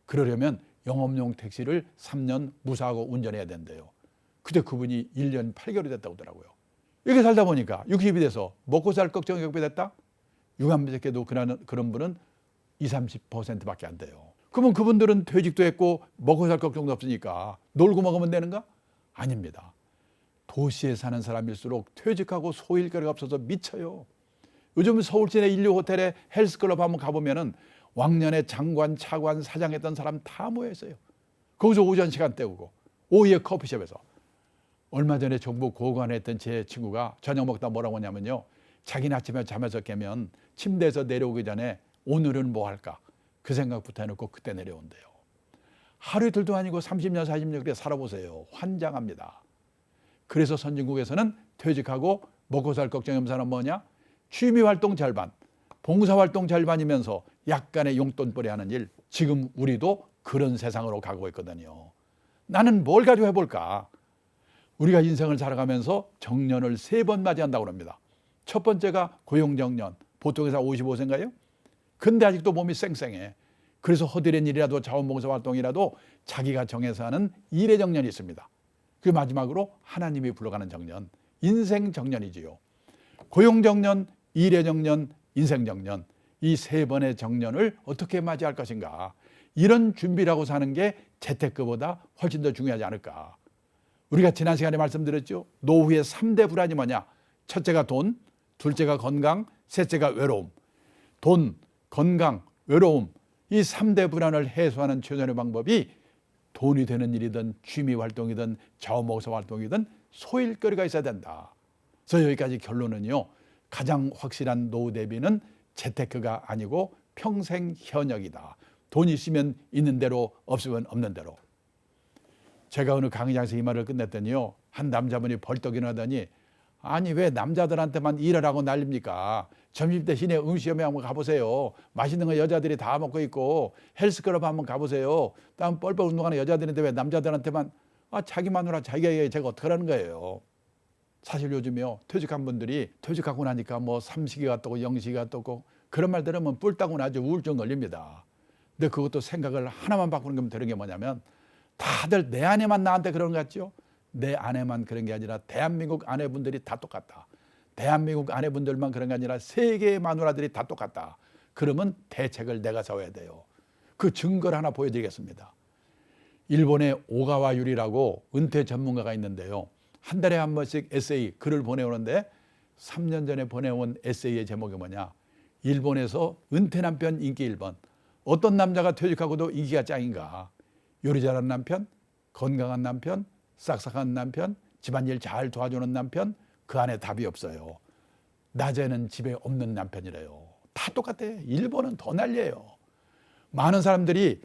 A: 그러려면 영업용 택시를 3년 무사하고 운전해야 된대요. 그때 그분이 1년 8개월이 됐다고 하더라고요. 이렇게 살다 보니까 60이 돼서 먹고 살 걱정이 극복됐다? 유감스럽게도 그런 분은 20, 30%밖에 안 돼요. 그러면 그분들은 퇴직도 했고 먹고 살 걱정도 없으니까 놀고 먹으면 되는가? 아닙니다. 도시에 사는 사람일수록 퇴직하고 소일거리가 없어서 미쳐요. 요즘 서울 시내 인류 호텔에 헬스클럽 한번 가보면은 왕년에 장관, 차관, 사장했던 사람 다 모여 있어요. 거기서 오전 시간 때우고 오후에 커피숍에서. 얼마 전에 정부 고관에 했던 제 친구가 저녁 먹다 뭐라고 하냐면요. 자기는 아침에 잠에서 깨면 침대에서 내려오기 전에 오늘은 뭐 할까? 그 생각부터 해놓고 그때 내려온대요. 하루 이틀도 아니고 30년, 40년 그렇게 살아보세요. 환장합니다. 그래서 선진국에서는 퇴직하고 먹고 살 걱정이 없는 사람 뭐냐? 취미활동 절반, 봉사활동 절반이면서 약간의 용돈벌이 하는 일. 지금 우리도 그런 세상으로 가고 있거든요. 나는 뭘 가지고 해볼까? 우리가 인생을 살아가면서 정년을 3번 맞이한다고 합니다. 첫 번째가 고용정년, 보통 회사 55세인가요? 근데 아직도 몸이 쌩쌩해. 그래서 허드렛 일이라도 자원봉사활동이라도 자기가 정해서 하는 일의 정년이 있습니다. 그 마지막으로 하나님이 불러가는 정년, 인생 정년이지요. 고용정년, 일의 정년, 인생 정년, 이 3번의 정년을 어떻게 맞이할 것인가. 이런 준비라고 사는 게 재테크보다 훨씬 더 중요하지 않을까. 우리가 지난 시간에 말씀드렸죠. 노후의 3대 불안이 뭐냐. 첫째가 돈, 둘째가 건강, 셋째가 외로움. 돈, 건강, 외로움, 이 3대 불안을 해소하는 최선의 방법이 돈이 되는 일이든 취미활동이든 자원봉사활동이든 소일거리가 있어야 된다. 그래서 여기까지 결론은요. 가장 확실한 노후 대비는 재테크가 아니고 평생 현역이다. 돈 있으면 있는 대로, 없으면 없는 대로. 제가 어느 강의장에서 이 말을 끝냈더니요, 한 남자분이 벌떡 일어나더니, 아니 왜 남자들한테만 일을 하고 난립니까? 점심 시내 음식점에 한번 가보세요. 맛있는 거 여자들이 다 먹고 있고 헬스클럽 한번 가보세요. 다음 뻘뻘 운동하는 여자들인데 왜 남자들한테만 자기 마누라 자기가 얘기해. 제가 어떡하라는 거예요. 사실 요즘요, 퇴직한 분들이 퇴직하고 나니까 뭐 삼시기가 뜨고 영시기가 뜨고 그런 말 들으면 뿔 따고 나죠. 우울증 걸립니다. 근데 그것도 생각을 하나만 바꾸는 게 되는 게 뭐냐면, 다들 내 아내만 나한테 그런 것 같죠? 내 아내만 그런 게 아니라 대한민국 아내분들이 다 똑같다. 대한민국 아내분들만 그런 게 아니라 세계의 마누라들이 다 똑같다. 그러면 대책을 내가 세워야 돼요. 그 증거를 하나 보여드리겠습니다. 일본의 오가와 유리라고 은퇴 전문가가 있는데요, 한 달에 한 번씩 에세이 글을 보내오는데 3년 전에 보내온 에세이의 제목이 뭐냐, 일본에서 은퇴 남편 인기 1번. 어떤 남자가 퇴직하고도 인기가 짱인가. 요리 잘하는 남편, 건강한 남편, 싹싹한 남편, 집안일 잘 도와주는 남편, 그 안에 답이 없어요. 낮에는 집에 없는 남편이래요. 다 똑같아. 일본은 더 난리예요. 많은 사람들이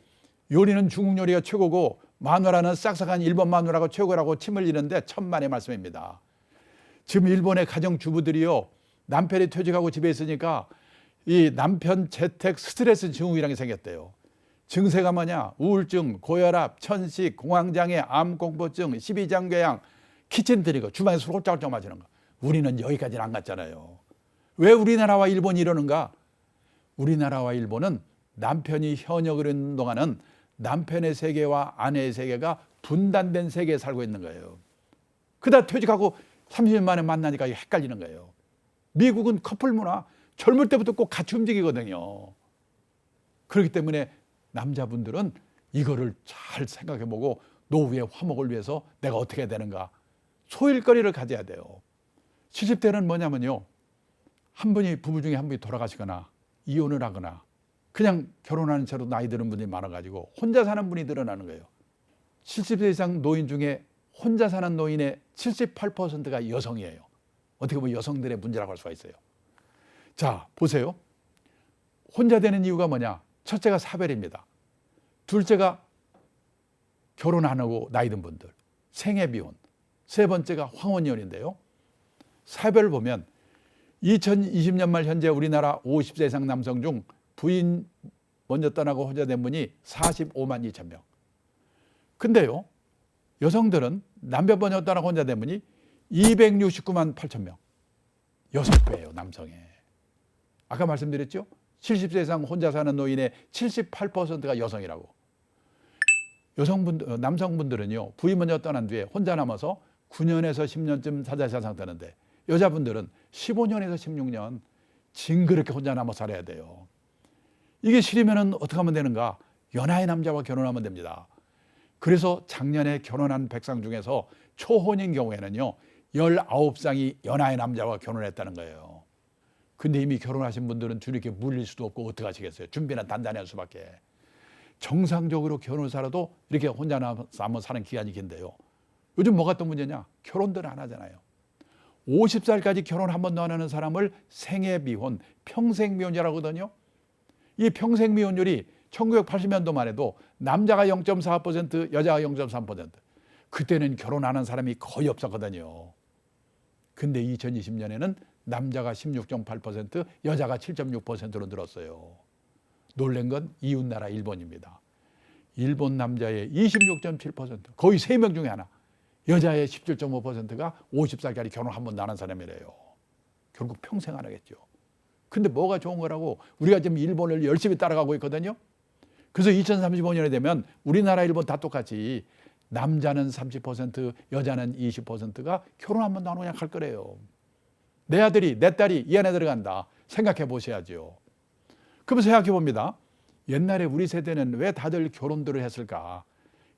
A: 요리는 중국 요리가 최고고 마누라는 싹싹한 일본 마누라가 최고라고 침 흘리는데 천만의 말씀입니다. 지금 일본의 가정주부들이요, 남편이 퇴직하고 집에 있으니까 이 남편 재택 스트레스 증후군이라는 게 생겼대요. 증세가 뭐냐? 우울증, 고혈압, 천식, 공황장애, 암공포증, 십이장궤양, 키친트리거, 주방에서 술 홀짝홀짝 마시는 거. 우리는 여기까지는 안 갔잖아요. 왜 우리나라와 일본이 이러는가? 우리나라와 일본은 남편이 현역으로 있는 동안은 남편의 세계와 아내의 세계가 분단된 세계에 살고 있는 거예요. 그러다 퇴직하고 30년 만에 만나니까 헷갈리는 거예요. 미국은 커플 문화, 젊을 때부터 꼭 같이 움직이거든요. 그렇기 때문에 남자분들은 이거를 잘 생각해보고 노후의 화목을 위해서 내가 어떻게 해야 되는가, 소일거리를 가져야 돼요. 70대는 뭐냐면요, 한 분이, 부부 중에 한 분이 돌아가시거나 이혼을 하거나 그냥 결혼하는 채로 나이 드는 분들이 많아가지고 혼자 사는 분이 늘어나는 거예요. 70세 이상 노인 중에 혼자 사는 노인의 78%가 여성이에요. 어떻게 보면 여성들의 문제라고 할 수가 있어요. 자, 보세요. 혼자 되는 이유가 뭐냐? 첫째가 사별입니다. 둘째가 결혼 안 하고 나이 든 분들, 생애 비혼. 세 번째가 황혼이혼인데요. 사별을 보면 2020년 말 현재 우리나라 50세 이상 남성 중 부인 먼저 떠나고 혼자 된 분이 45만 2천 명. 근데요, 여성들은 남편 먼저 떠나고 혼자 된 분이 269만 8천 명. 6배예요, 남성에. 아까 말씀드렸죠? 70세 이상 혼자 사는 노인의 78%가 여성이라고. 남성분들은요, 부인 먼저 떠난 뒤에 혼자 남아서 9년에서 10년쯤 사자시아 상태인데, 여자분들은 15년에서 16년 징그럽게 혼자 남아 살아야 돼요. 이게 싫으면 어떻게 하면 되는가? 연하의 남자와 결혼하면 됩니다. 그래서 작년에 결혼한 백상 중에서 초혼인 경우에는요, 19쌍이 연하의 남자와 결혼했다는 거예요. 근데 이미 결혼하신 분들은 줄이 이렇게 물릴 수도 없고 어떻게 하시겠어요? 준비는 단단히 할 수밖에. 정상적으로 결혼을 살아도 이렇게 혼자 남아 사는 기간이 긴데요. 요즘 뭐가 또 문제냐? 결혼들을 안 하잖아요. 50살까지 결혼 한 번도 안 하는 사람을 생애미혼, 평생미혼이라고 하거든요. 이 평생미혼율이 1980년도만 해도 남자가 0.4%, 여자가 0.3%. 그때는 결혼 안 한 사람이 거의 없었거든요. 근데 2020년에는 남자가 16.8%, 여자가 7.6%로 늘었어요. 놀란 건 이웃나라 일본입니다. 일본 남자의 26.7%, 거의 3명 중에 하나. 여자의 17.5%가 50살까지 결혼 한 번도 안 한 사람이래요. 결국 평생 안 하겠죠. 근데 뭐가 좋은 거라고 우리가 지금 일본을 열심히 따라가고 있거든요. 그래서 2035년에 되면 우리나라 일본 다 똑같이 남자는 30%, 여자는 20%가 결혼 한 번도 안 하고 그냥 갈 거래요. 내 아들이, 내 딸이 이 안에 들어간다. 생각해 보셔야죠. 그러면 생각해 봅니다. 옛날에 우리 세대는 왜 다들 결혼들을 했을까?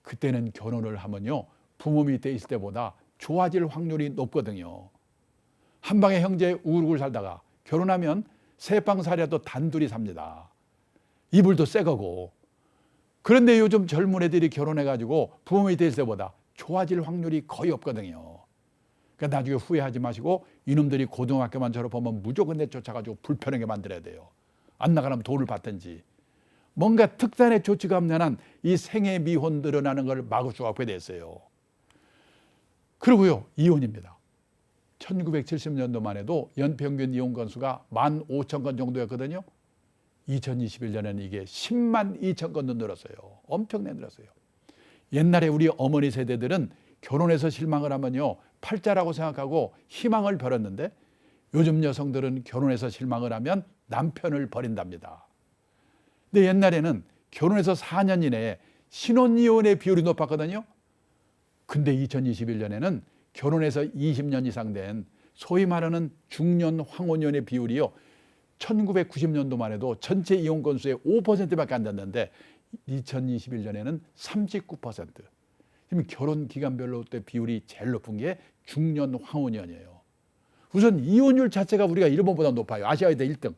A: 그때는 결혼을 하면요, 부모 밑에 있을 때보다 좋아질 확률이 높거든요. 한 방에 형제 우글우글 살다가 결혼하면 세 방 살이라도 단둘이 삽니다. 이불도 새 거고. 그런데 요즘 젊은 애들이 결혼해가지고 부모 밑에 있을 때보다 좋아질 확률이 거의 없거든요. 그러니까 나중에 후회하지 마시고 이놈들이 고등학교만 졸업하면 무조건 내쫓아가지고 불편하게 만들어야 돼요. 안 나가려면 돈을 받든지 뭔가 특단의 조치가 없는 한 이 생애 미혼 늘어나는 걸 막을 수가 없게 됐어요. 그리고요, 이혼입니다. 1970년도만 해도 연평균 이혼 건수가 15,000건 정도였거든요. 2021년에는 이게 10만 2천 건도 늘었어요. 엄청나게 늘었어요. 옛날에 우리 어머니 세대들은 결혼해서 실망을 하면요, 팔자라고 생각하고 희망을 버렸는데 요즘 여성들은 결혼해서 실망을 하면 남편을 버린답니다. 근데 옛날에는 결혼해서 4년 이내에 신혼이혼의 비율이 높았거든요. 근데 2021년에는 결혼해서 20년 이상 된 소위 말하는 중년 황혼연의 비율이요, 1990년도만 해도 전체 이혼 건수의 5%밖에 안 됐는데 2021년에는 39%. 지금 결혼 기간별로 때 비율이 제일 높은 게 중년 황혼연이에요. 우선 이혼율 자체가 우리가 일본보다 높아요. 아시아에서 1등.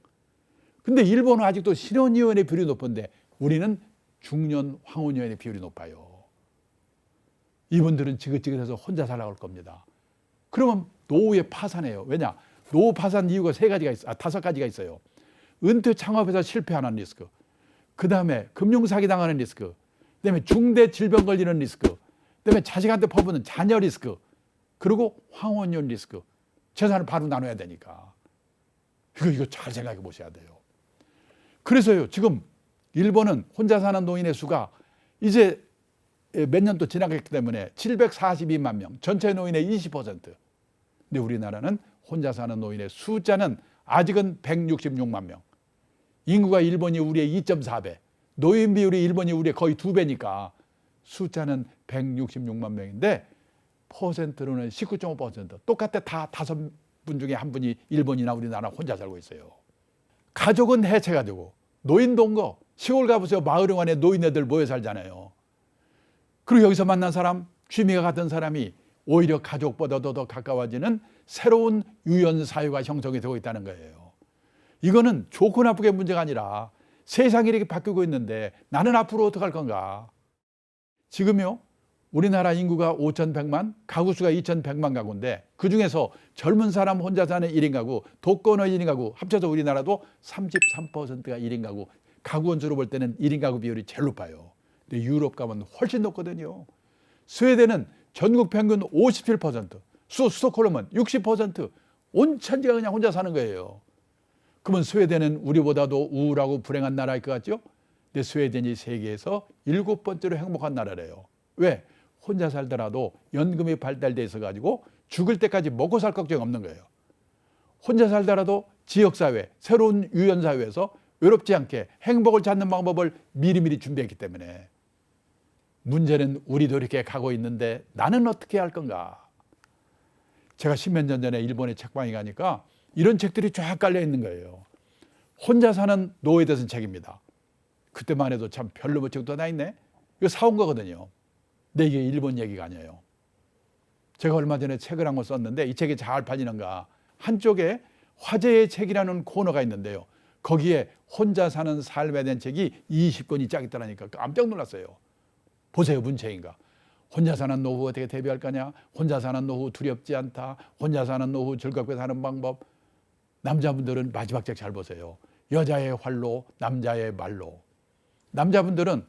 A: 근데 일본은 아직도 신혼이혼의 비율이 높은데 우리는 중년 황혼연의 비율이 높아요. 이분들은 지긋지긋해서 혼자 살아갈 겁니다. 그러면 노후에 파산해요. 왜냐? 노후 파산 이유가 5가지가 있어요. 은퇴 창업에서 실패하는 리스크, 그 다음에 금융사기 당하는 리스크, 그 다음에 중대 질병 걸리는 리스크, 그 다음에 자식한테 퍼붓는 자녀 리스크, 그리고 황혼연 리스크. 재산을 바로 나눠야 되니까. 이거 잘 생각해 보셔야 돼요. 그래서요, 지금 일본은 혼자 사는 노인의 수가 이제 몇 년 또 지나갔기 때문에 742만 명, 전체 노인의 20%. 근데 우리나라는 혼자 사는 노인의 숫자는 아직은 166만 명. 인구가 일본이 우리의 2.4배, 노인 비율이 일본이 우리의 거의 2배니까 숫자는 166만 명인데 퍼센트로는 19.5%. 똑같아. 다 5분 중에 1분이 일본이나 우리나라 혼자 살고 있어요. 가족은 해체가 되고 노인 동거, 시골 가보세요. 마을응원에 노인네들 모여 살잖아요. 그리고 여기서 만난 사람, 취미가 같은 사람이 오히려 가족보다도 더 가까워지는 새로운 유연 사회가 형성이 되고 있다는 거예요. 이거는 좋고 나쁘게 문제가 아니라 세상이 이렇게 바뀌고 있는데 나는 앞으로 어떻게 할 건가? 지금요, 우리나라 인구가 5,100만, 가구 수가 2,100만 가구인데 그중에서 젊은 사람 혼자 사는 1인 가구, 독거노 1인 가구 합쳐서 우리나라도 33%가 1인 가구, 가구 원수로 볼 때는 1인 가구 비율이 제일 높아요. 근데 유럽 가면 훨씬 높거든요. 스웨덴은 전국 평균 57%, 스톡홀름은 60%, 온 천지가 그냥 혼자 사는 거예요. 그러면 스웨덴은 우리보다도 우울하고 불행한 나라일 것 같죠? 근데 스웨덴이 세계에서 7번째로 행복한 나라래요. 왜? 혼자 살더라도 연금이 발달돼 있어가지고 죽을 때까지 먹고 살 걱정이 없는 거예요. 혼자 살더라도 지역사회, 새로운 유연사회에서 외롭지 않게 행복을 찾는 방법을 미리미리 준비했기 때문에. 문제는 우리도 이렇게 가고 있는데 나는 어떻게 할 건가? 제가 10몇 년 전에 일본에 책방에 가니까 이런 책들이 쫙 깔려 있는 거예요. 혼자 사는 노후에 대해서는 책입니다. 그때만 해도 참 별로 책도 하나 있네. 이거 사온 거거든요. 근데 이게 일본 얘기가 아니에요. 제가 얼마 전에 책을 한 권 썼는데 이 책이 잘 팔리는가. 한쪽에 화제의 책이라는 코너가 있는데요. 거기에 혼자 사는 삶에 대한 책이 20권이 쫙 있더라니까 깜짝 놀랐어요. 보세요, 문책인가. 혼자 사는 노후 어떻게 대비할 거냐. 혼자 사는 노후 두렵지 않다. 혼자 사는 노후 즐겁게 사는 방법. 남자분들은 마지막 책 잘 보세요. 여자의 활로 남자의 말로. 남자분들은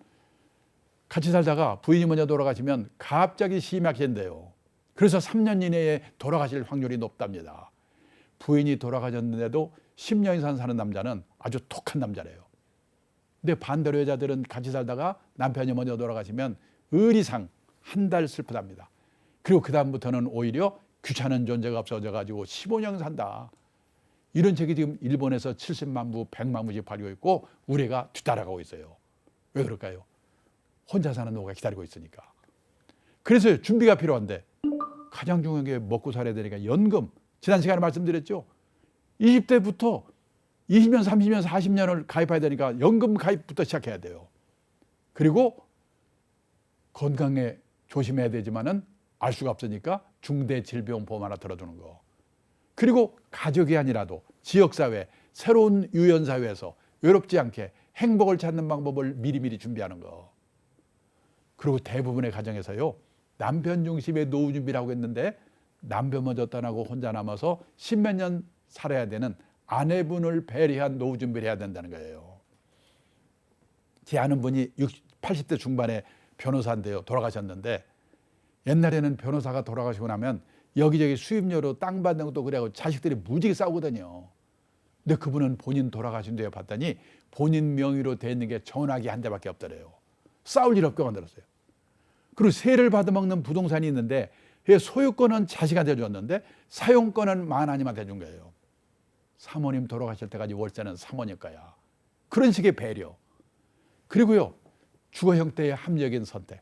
A: 같이 살다가 부인이 먼저 돌아가시면 갑자기 심하게된대요. 그래서 3년 이내에 돌아가실 확률이 높답니다. 부인이 돌아가셨는데도 10년 이상 사는 남자는 아주 독한 남자래요. 근데 반대로 여자들은 같이 살다가 남편이 먼저 돌아가시면 의리상 한 달 슬프답니다. 그리고 그 다음부터는 오히려 귀찮은 존재가 없어져가지고 15년 산다. 이런 책이 지금 일본에서 70만 부, 100만 부씩 팔리고 있고 우리가 뒤따라가고 있어요. 왜 그럴까요? 혼자 사는 노후가 기다리고 있으니까. 그래서 준비가 필요한데 가장 중요한 게 먹고 살아야 되니까 연금. 지난 시간에 말씀드렸죠. 20대부터 20년, 30년, 40년을 가입해야 되니까 연금 가입부터 시작해야 돼요. 그리고 건강에 조심해야 되지만은 알 수가 없으니까 중대질병보험 하나 들어주는 거. 그리고 가족이 아니라도 지역사회, 새로운 유연사회에서 외롭지 않게 행복을 찾는 방법을 미리미리 준비하는 거. 그리고 대부분의 가정에서요, 남편 중심의 노후 준비를 하고 있는데 남편 먼저 떠나고 혼자 남아서 십몇 년 살아야 되는 아내분을 배려한 노후 준비를 해야 된다는 거예요. 제 아는 분이 80대 중반에 변호사인데요. 돌아가셨는데 옛날에는 변호사가 돌아가시고 나면 여기저기 수입료로 땅 받는 것도 그래고 자식들이 무지개 싸우거든요. 근데 그분은 본인 돌아가신 뒤에 봤더니 본인 명의로 돼 있는 게 전화기 한 대밖에 없더래요. 싸울 일 없게 만들었어요. 그리고 세를 받아먹는 부동산이 있는데 소유권은 자식한테 줬는데 사용권은 만하님한테 준 거예요. 사모님 돌아가실 때까지 월세는 사모님 거야. 그런 식의 배려. 그리고요, 주거 형태의 합리적인 선택.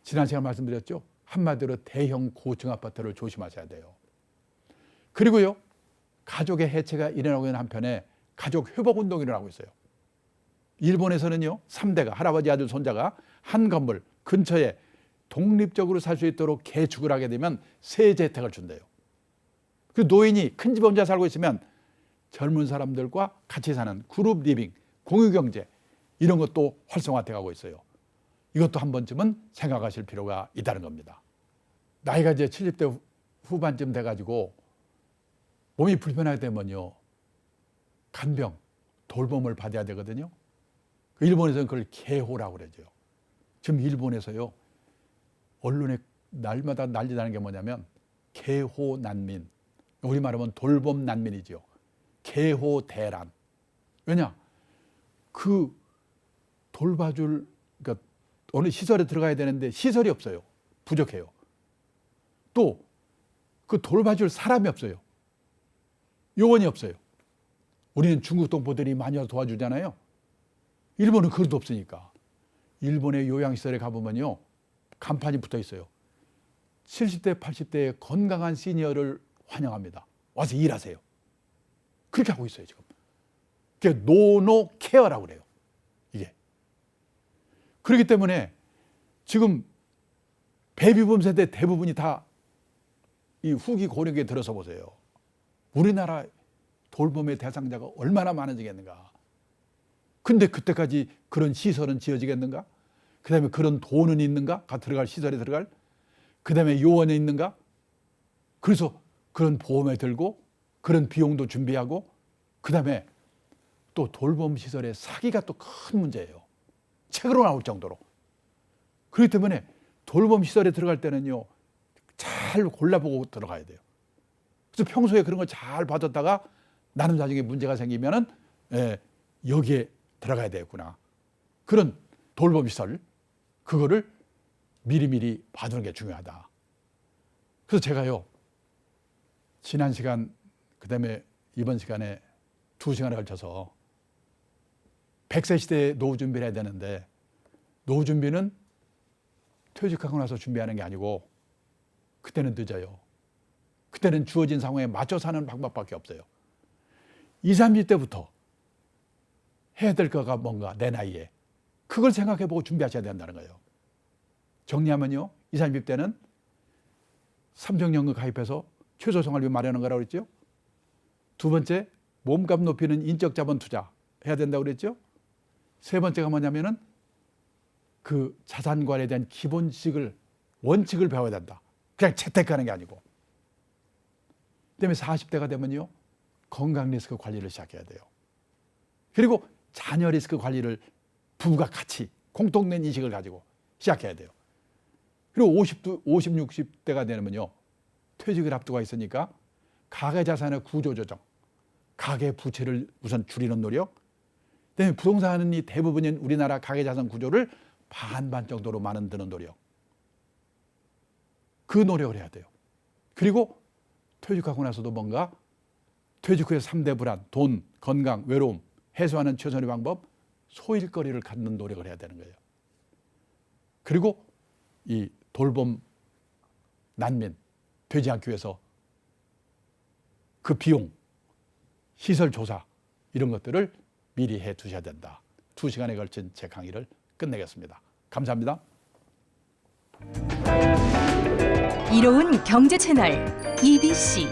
A: 지난 시간 말씀드렸죠. 한마디로 대형 고층 아파트를 조심하셔야 돼요. 그리고요, 가족의 해체가 일어나고 있는 한편에 가족 회복 운동이 일어나고 있어요. 일본에서는요, 3대가 할아버지, 아들, 손자가 한 건물 근처에 독립적으로 살 수 있도록 개축을 하게 되면 세제 혜택을 준대요. 그 노인이 큰 집 혼자 살고 있으면 젊은 사람들과 같이 사는 그룹 리빙, 공유경제 이런 것도 활성화돼 가고 있어요. 이것도 한 번쯤은 생각하실 필요가 있다는 겁니다. 나이가 이제 70대 후반쯤 돼가지고 몸이 불편하게 되면요, 간병, 돌봄을 받아야 되거든요. 일본에서는 그걸 개호라고 그러죠. 지금 일본에서요, 언론에 날마다 난리나는 게 뭐냐면 개호 난민, 우리 말하면 돌봄 난민이죠. 개호 대란. 왜냐? 그 돌봐줄, 그러니까 어느 시설에 들어가야 되는데 시설이 없어요. 부족해요. 또 그 돌봐줄 사람이 없어요. 요원이 없어요. 우리는 중국 동포들이 많이 와서 도와주잖아요. 일본은 그것도 없으니까. 일본의 요양시설에 가보면요, 간판이 붙어 있어요. 70대, 80대의 건강한 시니어를 환영합니다. 와서 일하세요. 그렇게 하고 있어요, 지금. 그게 노노 케어라고 그래요. 이게. 그렇기 때문에 지금 베이비붐 세대 대부분이 다 이 후기 고령기에 들어서 보세요. 우리나라 돌봄의 대상자가 얼마나 많아지겠는가. 근데 그때까지 그런 시설은 지어지겠는가? 그 다음에 그런 돈은 있는가? 들어갈 시설에 들어갈? 그 다음에 요원이 있는가? 그래서 그런 보험에 들고 그런 비용도 준비하고 그 다음에 또 돌봄 시설의 사기가 또 큰 문제예요. 책으로 나올 정도로. 그렇기 때문에 돌봄 시설에 들어갈 때는요, 잘 골라보고 들어가야 돼요. 그래서 평소에 그런 걸 잘 받았다가 나는 나중에 문제가 생기면은 여기에 들어가야 되겠구나. 그런 돌봄 시설, 그거를 미리미리 봐두는 게 중요하다. 그래서 제가요, 지난 시간, 그 다음에 이번 시간에 2시간에 걸쳐서 100세 시대에 노후 준비를 해야 되는데, 노후 준비는 퇴직하고 나서 준비하는 게 아니고 그때는 늦어요. 그때는 주어진 상황에 맞춰 사는 방법밖에 없어요. 20, 30대부터 해야 될 거가 뭔가 내 나이에 그걸 생각해보고 준비하셔야 된다는 거예요. 정리하면요, 20, 30대는 삼성연금 가입해서 최소생활비 마련하는 거라고 그랬죠. 두 번째, 몸값 높이는 인적 자본 투자 해야 된다고 그랬죠. 세 번째가 뭐냐면은 그 자산 관리에 대한 기본식을, 원칙을 배워야 된다. 그냥 채택하는 게 아니고. 그다음에 40대가 되면요, 건강 리스크 관리를 시작해야 돼요. 그리고 자녀 리스크 관리를 부부가 같이 공통된 인식을 가지고 시작해야 돼요. 그리고 50, 60대가 되면요, 퇴직을 앞두고 있으니까 가계 자산의 구조 조정, 가계 부채를 우선 줄이는 노력, 그다음에 부동산이 대부분인 우리나라 가계 자산 구조를 반반 정도로 만드는 노력, 그 노력을 해야 돼요. 그리고 퇴직하고 나서도 뭔가 퇴직 후에 3대 불안, 돈, 건강, 외로움 해소하는 최선의 방법, 소일거리를 갖는 노력을 해야 되는 거예요. 그리고 이 돌봄 난민 되지 않기 위해서 그 비용, 시설 조사 이런 것들을 미리 해 두셔야 된다. 2시간에 걸친 제 강의를 끝내겠습니다. 감사합니다.
B: 이로운 경제 채널 EBC